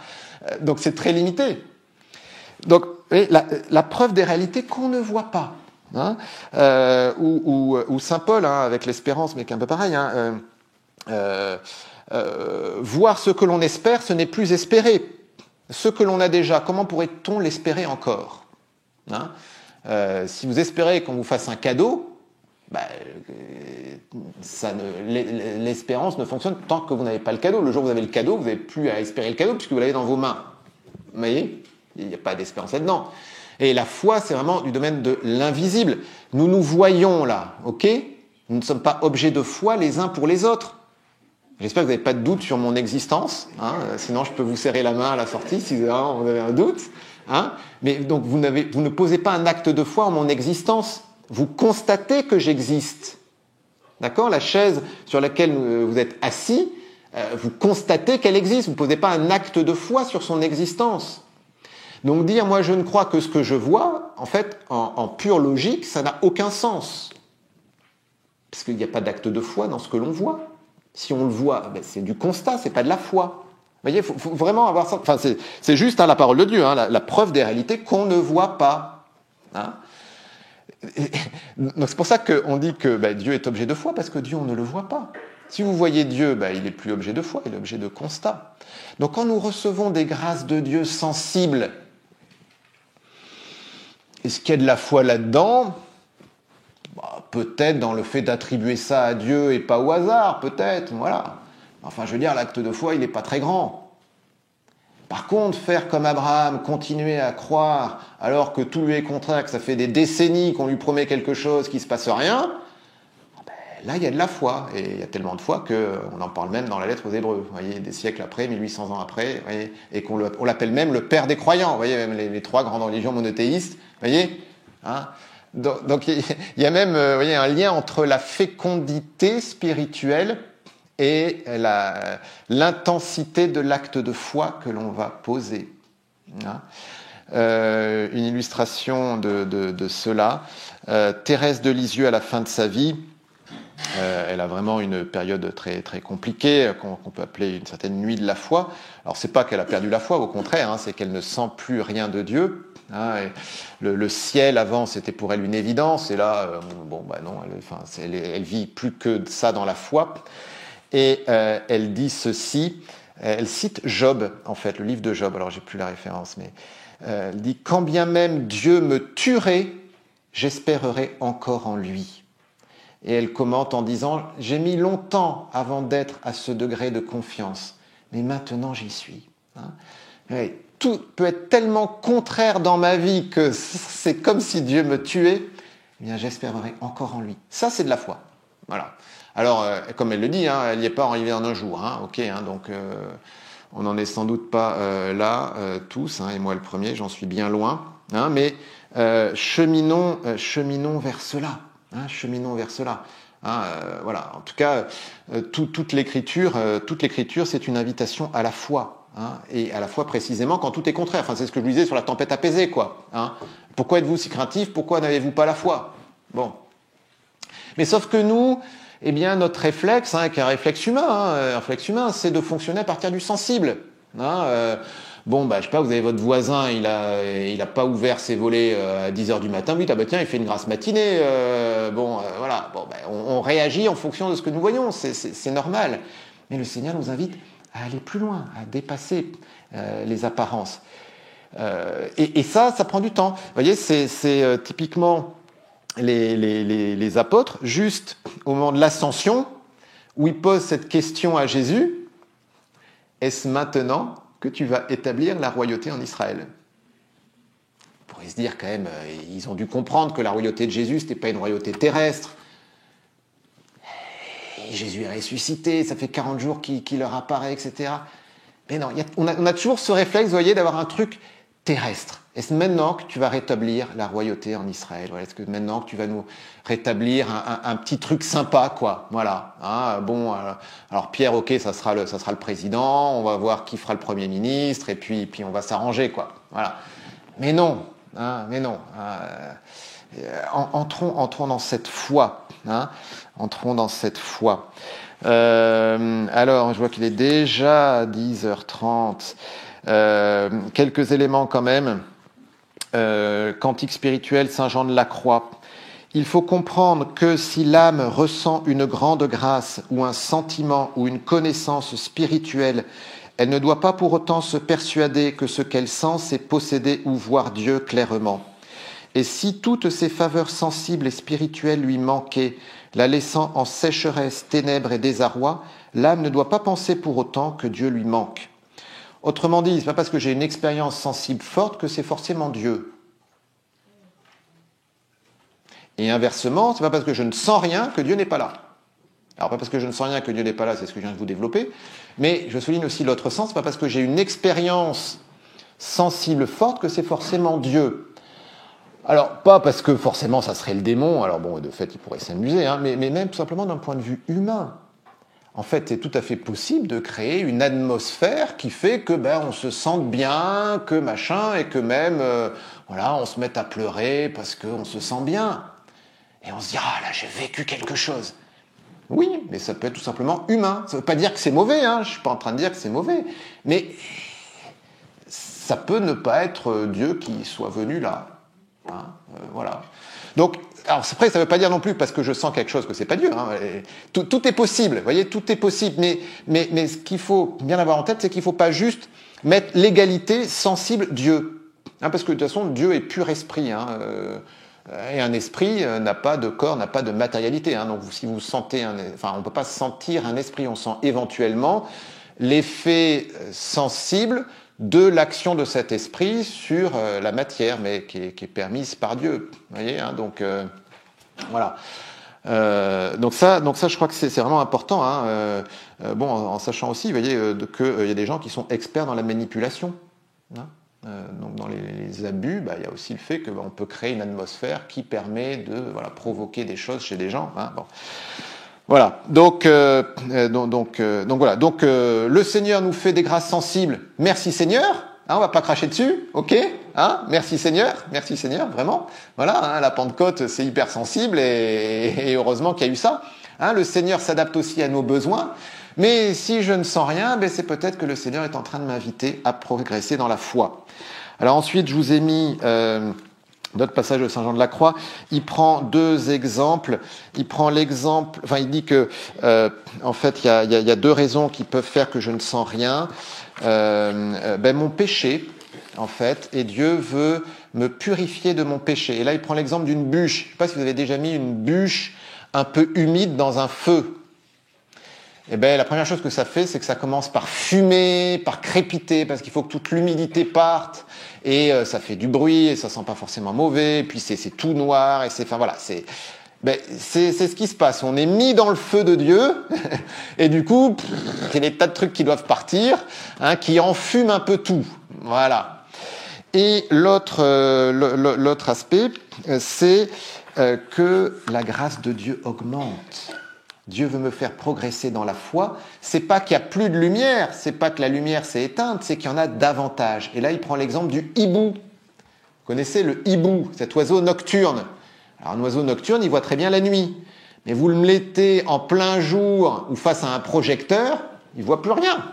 S1: donc c'est très limité. Donc, la preuve des réalités qu'on ne voit pas. Hein, ou Saint Paul, hein, avec l'espérance, mais qui est un peu pareil. Hein, voir ce que l'on espère, ce n'est plus espérer. Ce que l'on a déjà, comment pourrait-on l'espérer encore, hein, si vous espérez qu'on vous fasse un cadeau, bah, l'espérance ne fonctionne tant que vous n'avez pas le cadeau. Le jour où vous avez le cadeau, vous n'avez plus à espérer le cadeau puisque vous l'avez dans vos mains. Vous voyez, il n'y a pas d'espérance là-dedans. Et la foi, c'est vraiment du domaine de l'invisible. Nous nous voyons là, ok ? Nous ne sommes pas objets de foi les uns pour les autres. J'espère que vous n'avez pas de doute sur mon existence, hein, sinon je peux vous serrer la main à la sortie si vous avez un doute. Hein, mais donc vous ne posez pas un acte de foi en mon existence. Vous constatez que j'existe. D'accord ? La chaise sur laquelle vous êtes assis, vous constatez qu'elle existe. Vous ne posez pas un acte de foi sur son existence. Donc dire, moi je ne crois que ce que je vois, en fait, en pure logique, ça n'a aucun sens. Parce qu'il n'y a pas d'acte de foi dans ce que l'on voit. Si on le voit, ben c'est du constat, c'est pas de la foi. Vous voyez, faut vraiment avoir ça. Enfin, c'est juste hein, la parole de Dieu, hein, la preuve des réalités qu'on ne voit pas. Hein. Donc c'est pour ça qu'on dit que ben, Dieu est objet de foi, parce que Dieu, on ne le voit pas. Si vous voyez Dieu, ben, il n'est plus objet de foi, il est objet de constat. Donc quand nous recevons des grâces de Dieu sensibles, est-ce qu'il y a de la foi là-dedans ? Peut-être dans le fait d'attribuer ça à Dieu et pas au hasard, peut-être, voilà. Enfin, je veux dire, l'acte de foi, il n'est pas très grand. Par contre, faire comme Abraham, continuer à croire alors que tout lui est contraire, que ça fait des décennies qu'on lui promet quelque chose, qu'il ne se passe rien, ben, là, il y a de la foi. Et il y a tellement de foi qu'on en parle même dans la lettre aux Hébreux. Vous voyez, des siècles après, 1800 ans après, vous voyez, et qu'on l'appelle même le père des croyants. Vous voyez, même les trois grandes religions monothéistes, vous voyez, hein. Donc il y a même voyez, un lien entre la fécondité spirituelle et l'intensité de l'acte de foi que l'on va poser. Hein. Une illustration de cela, Thérèse de Lisieux à la fin de sa vie, elle a vraiment une période très, très compliquée qu'on peut appeler une certaine nuit de la foi. Alors c'est pas qu'elle a perdu la foi, au contraire, hein, c'est qu'elle ne sent plus rien de Dieu. Hein, le ciel avant c'était pour elle une évidence et là bon bah non elle vit plus que ça dans la foi et elle dit ceci, elle cite Job en fait, le livre de Job, alors j'ai plus la référence mais elle dit quand bien même Dieu me tuerait j'espérerai encore en lui. Et elle commente en disant j'ai mis longtemps avant d'être à ce degré de confiance mais maintenant j'y suis. Hein. Ouais. Tout peut être tellement contraire dans ma vie que c'est comme si Dieu me tuait, eh bien j'espérerai encore en lui. Ça, c'est de la foi. Voilà. Alors, comme elle le dit, hein, elle n'y est pas arrivée en un jour. Hein, ok, hein, donc on n'en est sans doute pas là tous, hein, et moi le premier, j'en suis bien loin. Hein, mais cheminons vers cela. Hein, cheminons vers cela. Hein, voilà. En tout cas, toute l'écriture, c'est une invitation à la foi. Hein, et à la fois précisément quand tout est contraire. Enfin, c'est ce que je vous disais sur la tempête apaisée, quoi. Hein. Pourquoi êtes-vous si craintif ? Pourquoi n'avez-vous pas la foi ? Bon. Mais sauf que nous, eh bien, notre réflexe, hein, qui est un réflexe humain, c'est de fonctionner à partir du sensible. Je sais pas, vous avez votre voisin, il a pas ouvert ses volets à 10h du matin. Oui, tiens, il fait une grasse matinée. Voilà. On réagit en fonction de ce que nous voyons. C'est normal. Mais le Seigneur nous invite à aller plus loin, à dépasser les apparences. Et ça prend du temps. Vous voyez, c'est typiquement les apôtres, juste au moment de l'ascension, où ils posent cette question à Jésus, est-ce maintenant que tu vas établir la royauté en Israël? On pourrait se dire quand même, ils ont dû comprendre que la royauté de Jésus, ce n'était pas une royauté terrestre. Et Jésus est ressuscité, ça fait 40 jours qu'il leur apparaît, etc. Mais non, on a toujours ce réflexe, vous voyez, d'avoir un truc terrestre. Est-ce maintenant que tu vas rétablir la royauté en Israël? Est-ce que maintenant que tu vas nous rétablir un petit truc sympa, quoi? Voilà. Alors Pierre, ok, ça sera le président, on va voir qui fera le Premier ministre, et puis on va s'arranger, quoi. Voilà. Mais non. Entrons dans cette foi. Entrons dans cette foi. Alors, je vois qu'il est déjà 10h30. Quelques éléments quand même. Cantique spirituel, Saint Jean de la Croix. Il faut comprendre que si l'âme ressent une grande grâce ou un sentiment ou une connaissance spirituelle, elle ne doit pas pour autant se persuader que ce qu'elle sent, c'est posséder ou voir Dieu clairement. Et si toutes ces faveurs sensibles et spirituelles lui manquaient, la laissant en sécheresse, ténèbres et désarroi, l'âme ne doit pas penser pour autant que Dieu lui manque. Autrement dit, ce n'est pas parce que j'ai une expérience sensible forte que c'est forcément Dieu. Et inversement, ce n'est pas parce que je ne sens rien que Dieu n'est pas là. Alors pas parce que je ne sens rien que Dieu n'est pas là, c'est ce que je viens de vous développer, mais je souligne aussi l'autre sens, ce n'est pas parce que j'ai une expérience sensible forte que c'est forcément Dieu. Alors, pas parce que forcément ça serait le démon, alors bon, de fait il pourrait s'amuser, mais même tout simplement d'un point de vue humain. En fait, c'est tout à fait possible de créer une atmosphère qui fait que on se sente bien, que machin, et que même on se mette à pleurer parce qu'on se sent bien. Et on se dit, là j'ai vécu quelque chose. Oui, mais ça peut être tout simplement humain. Ça ne veut pas dire que c'est mauvais, je ne suis pas en train de dire que c'est mauvais. Mais ça peut ne pas être Dieu qui soit venu là. Voilà. Donc, alors après, ça ne veut pas dire non plus parce que je sens quelque chose que c'est pas Dieu. Tout est possible, vous voyez, tout est possible. Mais ce qu'il faut bien avoir en tête, c'est qu'il ne faut pas juste mettre l'égalité sensible Dieu. Parce que de toute façon, Dieu est pur esprit. Et un esprit n'a pas de corps, n'a pas de matérialité. Donc si vous sentez on ne peut pas sentir un esprit, on sent éventuellement l'effet sensible de l'action de cet esprit sur la matière, mais qui est permise par Dieu. Vous voyez, donc voilà. Donc ça, je crois que c'est vraiment important. En sachant aussi, vous voyez, qu'il y a des gens qui sont experts dans la manipulation. Donc dans les abus, il y a aussi le fait qu'on peut créer une atmosphère qui permet de provoquer des choses chez des gens. Voilà. Donc voilà. Donc le Seigneur nous fait des grâces sensibles. Merci Seigneur. On va pas cracher dessus, ok. Merci Seigneur, vraiment. Voilà. La Pentecôte, c'est hyper sensible et heureusement qu'il y a eu ça. Le Seigneur s'adapte aussi à nos besoins. Mais si je ne sens rien, c'est peut-être que le Seigneur est en train de m'inviter à progresser dans la foi. Alors ensuite, je vous ai mis d'autres passages de Saint Jean de la Croix. Il prend deux exemples. Il prend l'exemple, il dit que en fait, il y a deux raisons qui peuvent faire que je ne sens rien. Mon péché, en fait, et Dieu veut me purifier de mon péché. Et là, il prend l'exemple d'une bûche. Je ne sais pas si vous avez déjà mis une bûche un peu humide dans un feu. La première chose que ça fait, c'est que ça commence par fumer, par crépiter, parce qu'il faut que toute l'humidité parte, et ça fait du bruit, et ça sent pas forcément mauvais, et puis c'est tout noir, et c'est ce qui se passe. On est mis dans le feu de Dieu, et du coup, il y a des tas de trucs qui doivent partir, qui enfument un peu tout. Voilà. Et l'autre aspect, c'est que la grâce de Dieu augmente. Dieu veut me faire progresser dans la foi. C'est pas qu'il y a plus de lumière, c'est pas que la lumière s'est éteinte, c'est qu'il y en a davantage. Et là, il prend l'exemple du hibou. Vous connaissez le hibou, cet oiseau nocturne. Alors, un oiseau nocturne, il voit très bien la nuit. Mais vous le mettez en plein jour ou face à un projecteur, il voit plus rien.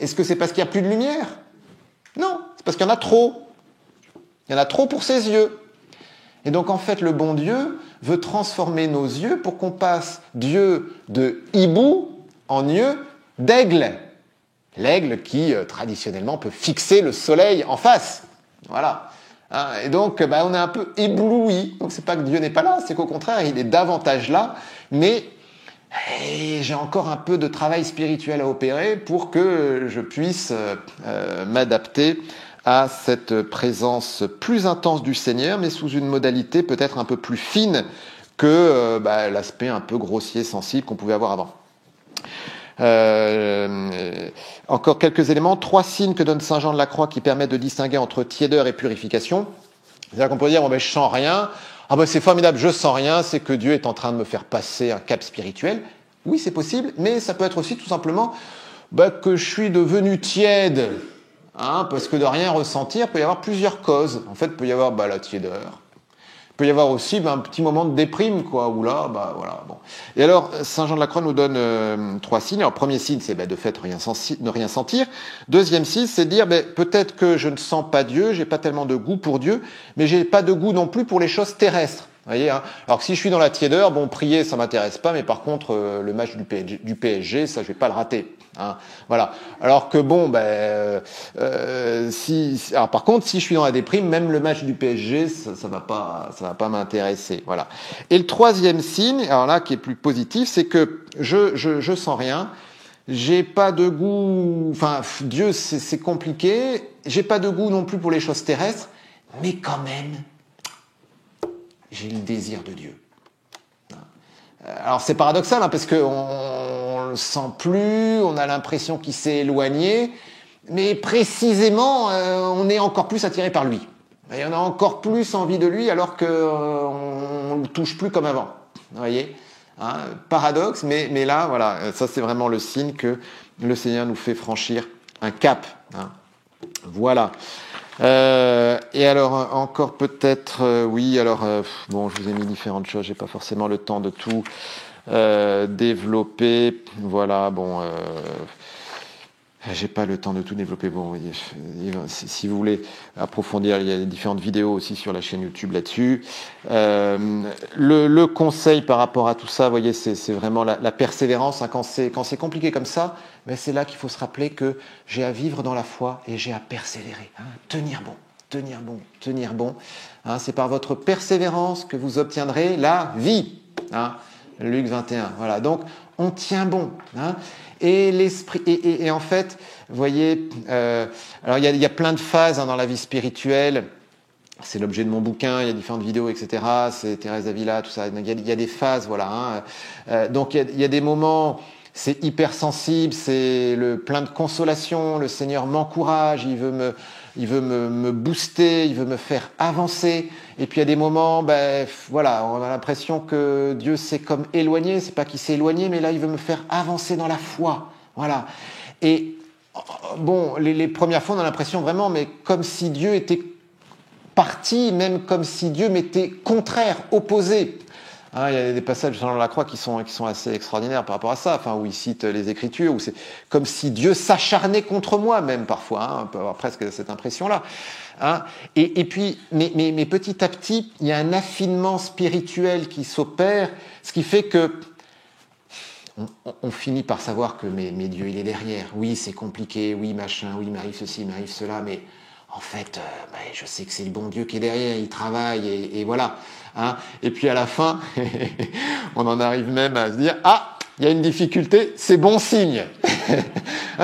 S1: Est-ce que c'est parce qu'il n'y a plus de lumière? Non, c'est parce qu'il y en a trop. Il y en a trop pour ses yeux. Et donc en fait, le bon Dieu veut transformer nos yeux pour qu'on passe d'yeux de hibou en yeux d'aigle. L'aigle qui, traditionnellement, peut fixer le soleil en face. Voilà. Et donc, on est un peu ébloui. Donc c'est pas que Dieu n'est pas là, c'est qu'au contraire, il est davantage là. Mais j'ai encore un peu de travail spirituel à opérer pour que je puisse m'adapter à cette présence plus intense du Seigneur, mais sous une modalité peut-être un peu plus fine que l'aspect un peu grossier, sensible qu'on pouvait avoir avant. Encore quelques éléments, 3 signes que donne Saint Jean de la Croix qui permettent de distinguer entre tiédeur et purification. C'est-à-dire qu'on peut dire, je sens rien. C'est formidable, je sens rien, c'est que Dieu est en train de me faire passer un cap spirituel. Oui, c'est possible, mais ça peut être aussi tout simplement que je suis devenu tiède. Parce que de rien ressentir, il peut y avoir plusieurs causes. En fait, il peut y avoir la tiédeur. Il peut y avoir aussi un petit moment de déprime, où là, voilà. Bon. Et alors, Saint Jean de la Croix nous donne 3 signes. Alors, premier signe, c'est de fait ne rien sentir. Deuxième signe, c'est de dire, peut-être que je ne sens pas Dieu, j'ai pas tellement de goût pour Dieu, mais j'ai pas de goût non plus pour les choses terrestres. Vous voyez, Alors que si je suis dans la tiédeur, prier, ça m'intéresse pas, mais par contre, le match du PSG, ça, je vais pas le rater. Voilà. Alors que par contre, si je suis dans la déprime, même le match du PSG, ça va pas m'intéresser. Voilà. Et le troisième signe, alors là, qui est plus positif, c'est que je sens rien. J'ai pas de goût. Dieu, c'est compliqué. J'ai pas de goût non plus pour les choses terrestres, mais quand même, j'ai le désir de Dieu. Alors c'est paradoxal, parce qu'on le sent plus, on a l'impression qu'il s'est éloigné, mais précisément, on est encore plus attiré par lui. Et on a encore plus envie de lui, alors qu'on ne le touche plus comme avant. Vous voyez, paradoxe, mais là, voilà, ça c'est vraiment le signe que le Seigneur nous fait franchir un cap. Voilà. Et alors encore peut-être je vous ai mis différentes choses, j'ai pas forcément le temps de tout développer. Voilà, j'ai pas le temps de tout développer. Si vous voulez approfondir, il y a différentes vidéos aussi sur la chaîne YouTube là-dessus. Le conseil par rapport à tout ça, vous voyez, c'est vraiment la persévérance. Quand c'est compliqué comme ça, c'est là qu'il faut se rappeler que j'ai à vivre dans la foi et j'ai à persévérer. Tenir bon. C'est par votre persévérance que vous obtiendrez la vie. Luc 21. Voilà. Donc, on tient bon. Et l'esprit, et en fait, vous voyez, alors il y a plein de phases dans la vie spirituelle. C'est l'objet de mon bouquin, il y a différentes vidéos, etc. C'est Thérèse d'Avila, tout ça. Il y a des phases, voilà. Donc il y a des moments, c'est hyper sensible, c'est plein de consolation. Le Seigneur m'encourage, il veut me booster, il veut me faire avancer. Et puis il y a des moments, on a l'impression que Dieu s'est comme éloigné. C'est pas qu'il s'est éloigné, mais là il veut me faire avancer dans la foi. Voilà. Et les premières fois on a l'impression vraiment, mais comme si Dieu était parti, même comme si Dieu m'était contraire, opposé. Il y a des passages dans la croix qui sont assez extraordinaires par rapport à ça, où il cite les Écritures, où c'est comme si Dieu s'acharnait contre moi, même parfois. On peut avoir presque cette impression-là. Et puis, mais petit à petit, il y a un affinement spirituel qui s'opère, ce qui fait que on finit par savoir que mais Dieu, il est derrière. Oui, c'est compliqué, oui, machin, oui, il m'arrive ceci, il m'arrive cela, mais en fait, je sais que c'est le bon Dieu qui est derrière, il travaille, et voilà. Et puis à la fin, on en arrive même à se dire, il y a une difficulté, c'est bon signe.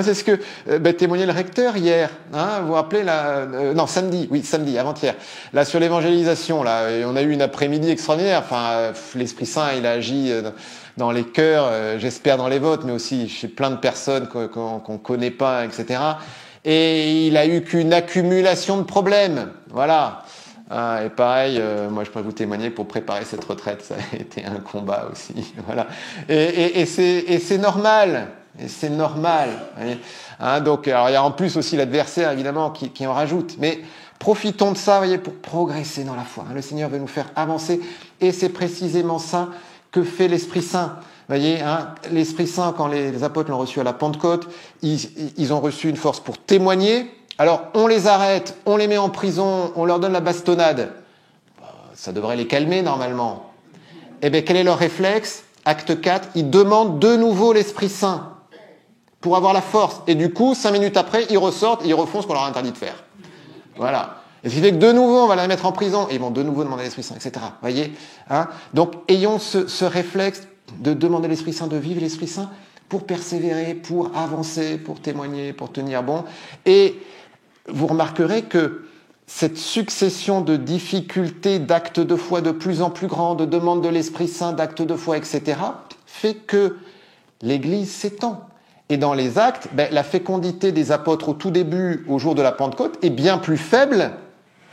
S1: C'est ce que témoignait le recteur hier. Vous vous rappelez samedi, avant-hier. Là, sur l'évangélisation, là, et on a eu une après-midi extraordinaire. L'Esprit Saint, il a agi dans les cœurs, j'espère dans les vôtres, mais aussi chez plein de personnes qu'on connaît pas, etc. Et il a eu qu'une accumulation de problèmes. Voilà. Et pareil, moi je peux vous témoigner, pour préparer cette retraite, ça a été un combat aussi. Voilà. Et c'est normal. Et c'est normal. Donc, alors il y a en plus aussi l'adversaire évidemment qui en rajoute. Mais profitons de ça, voyez, pour progresser dans la foi. Le Seigneur veut nous faire avancer, et c'est précisément ça que fait l'Esprit Saint. voyez, hein, l'Esprit Saint, quand les apôtres l'ont reçu à la Pentecôte, ils ont reçu une force pour témoigner. Alors, on les arrête, on les met en prison, on leur donne la bastonnade. Ça devrait les calmer, normalement. Eh bien, quel est leur réflexe? Acte 4, ils demandent de nouveau l'Esprit Saint pour avoir la force. Et du coup, 5 minutes après, ils ressortent et ils refont ce qu'on leur a interdit de faire. Voilà. Et ce qui fait que de nouveau, on va les mettre en prison et ils vont de nouveau demander l'Esprit Saint, etc. Vous voyez, hein? Donc, ayons ce réflexe de demander l'Esprit Saint, de vivre l'Esprit Saint pour persévérer, pour avancer, pour témoigner, pour tenir bon. Et vous remarquerez que cette succession de difficultés, d'actes de foi de plus en plus grands, de demandes de l'Esprit Saint, d'actes de foi, etc., fait que l'Église s'étend. Et dans les actes, la fécondité des apôtres au tout début, au jour de la Pentecôte, est bien plus faible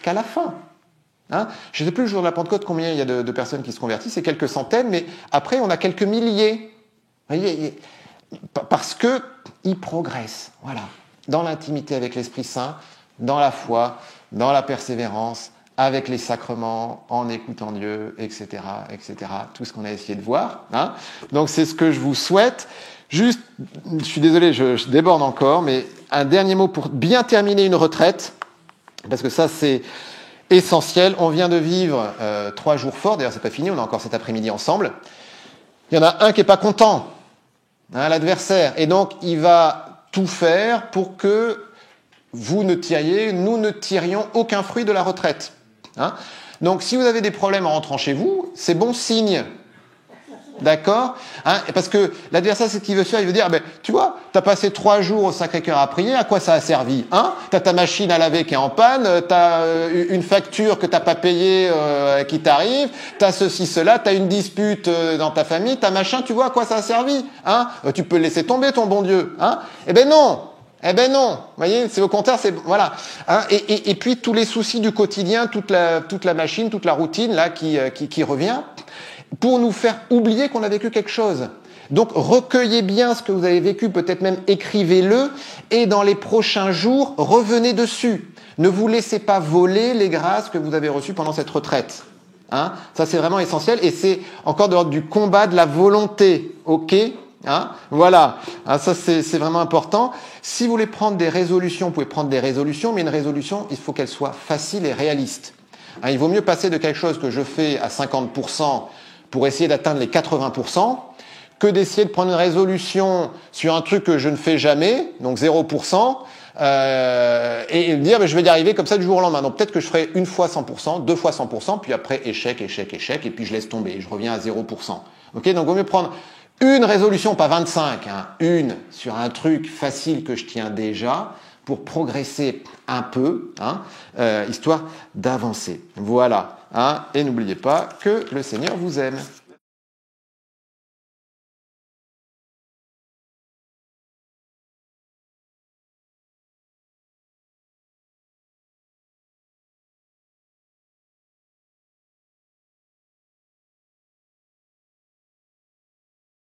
S1: qu'à la fin. Hein? Je ne sais plus le jour de la Pentecôte combien il y a de personnes qui se convertissent, c'est quelques centaines, mais après on a quelques milliers. Vous voyez, parce qu'ils progressent, voilà, dans l'intimité avec l'Esprit Saint, dans la foi, dans la persévérance, avec les sacrements, en écoutant Dieu, etc., etc. Tout ce qu'on a essayé de voir. Hein? Donc c'est ce que je vous souhaite. Juste, je suis désolé, je déborde encore, mais un dernier mot pour bien terminer une retraite, parce que ça c'est essentiel. On vient de vivre 3 jours forts, d'ailleurs c'est pas fini, on a encore cet après-midi ensemble. Il y en a un qui est pas content, hein, l'adversaire, et donc il va tout faire pour que nous ne tirions aucun fruit de la retraite. Hein? Donc si vous avez des problèmes en rentrant chez vous, c'est bon signe. D'accord, hein? Parce que l'adversaire, c'est ce qu'il veut faire. Il veut dire, tu vois, t'as passé 3 jours au Sacré-Cœur à prier, à quoi ça a servi, hein? T'as ta machine à laver qui est en panne, t'as une facture que t'as pas payée qui t'arrive, t'as ceci, cela, t'as une dispute dans ta famille, t'as machin, tu vois à quoi ça a servi, hein? Tu peux le laisser tomber, ton bon Dieu, hein? Eh ben non. Vous voyez, c'est au contraire, c'est voilà. Hein, et puis tous les soucis du quotidien, toute la machine, toute la routine là qui revient, pour nous faire oublier qu'on a vécu quelque chose. Donc recueillez bien ce que vous avez vécu, peut-être même écrivez-le, et dans les prochains jours, revenez dessus. Ne vous laissez pas voler les grâces que vous avez reçues pendant cette retraite. Hein, ça c'est vraiment essentiel, et c'est encore de l'ordre du combat de la volonté, ok? Hein, voilà, hein, ça c'est vraiment important. Si vous voulez prendre des résolutions, vous pouvez prendre des résolutions, mais une résolution, il faut qu'elle soit facile et réaliste. Hein, il vaut mieux passer de quelque chose que je fais à 50% pour essayer d'atteindre les 80%, que d'essayer de prendre une résolution sur un truc que je ne fais jamais, donc 0%, et me dire je vais y arriver comme ça du jour au lendemain. Donc peut-être que je ferai une fois 100%, 2 fois 100%, puis après échec, et puis je laisse tomber, je reviens à 0%. Ok, donc il vaut mieux prendre une résolution, pas 25, hein, une sur un truc facile que je tiens déjà pour progresser un peu, hein, histoire d'avancer. Voilà. Hein, et n'oubliez pas que le Seigneur vous aime.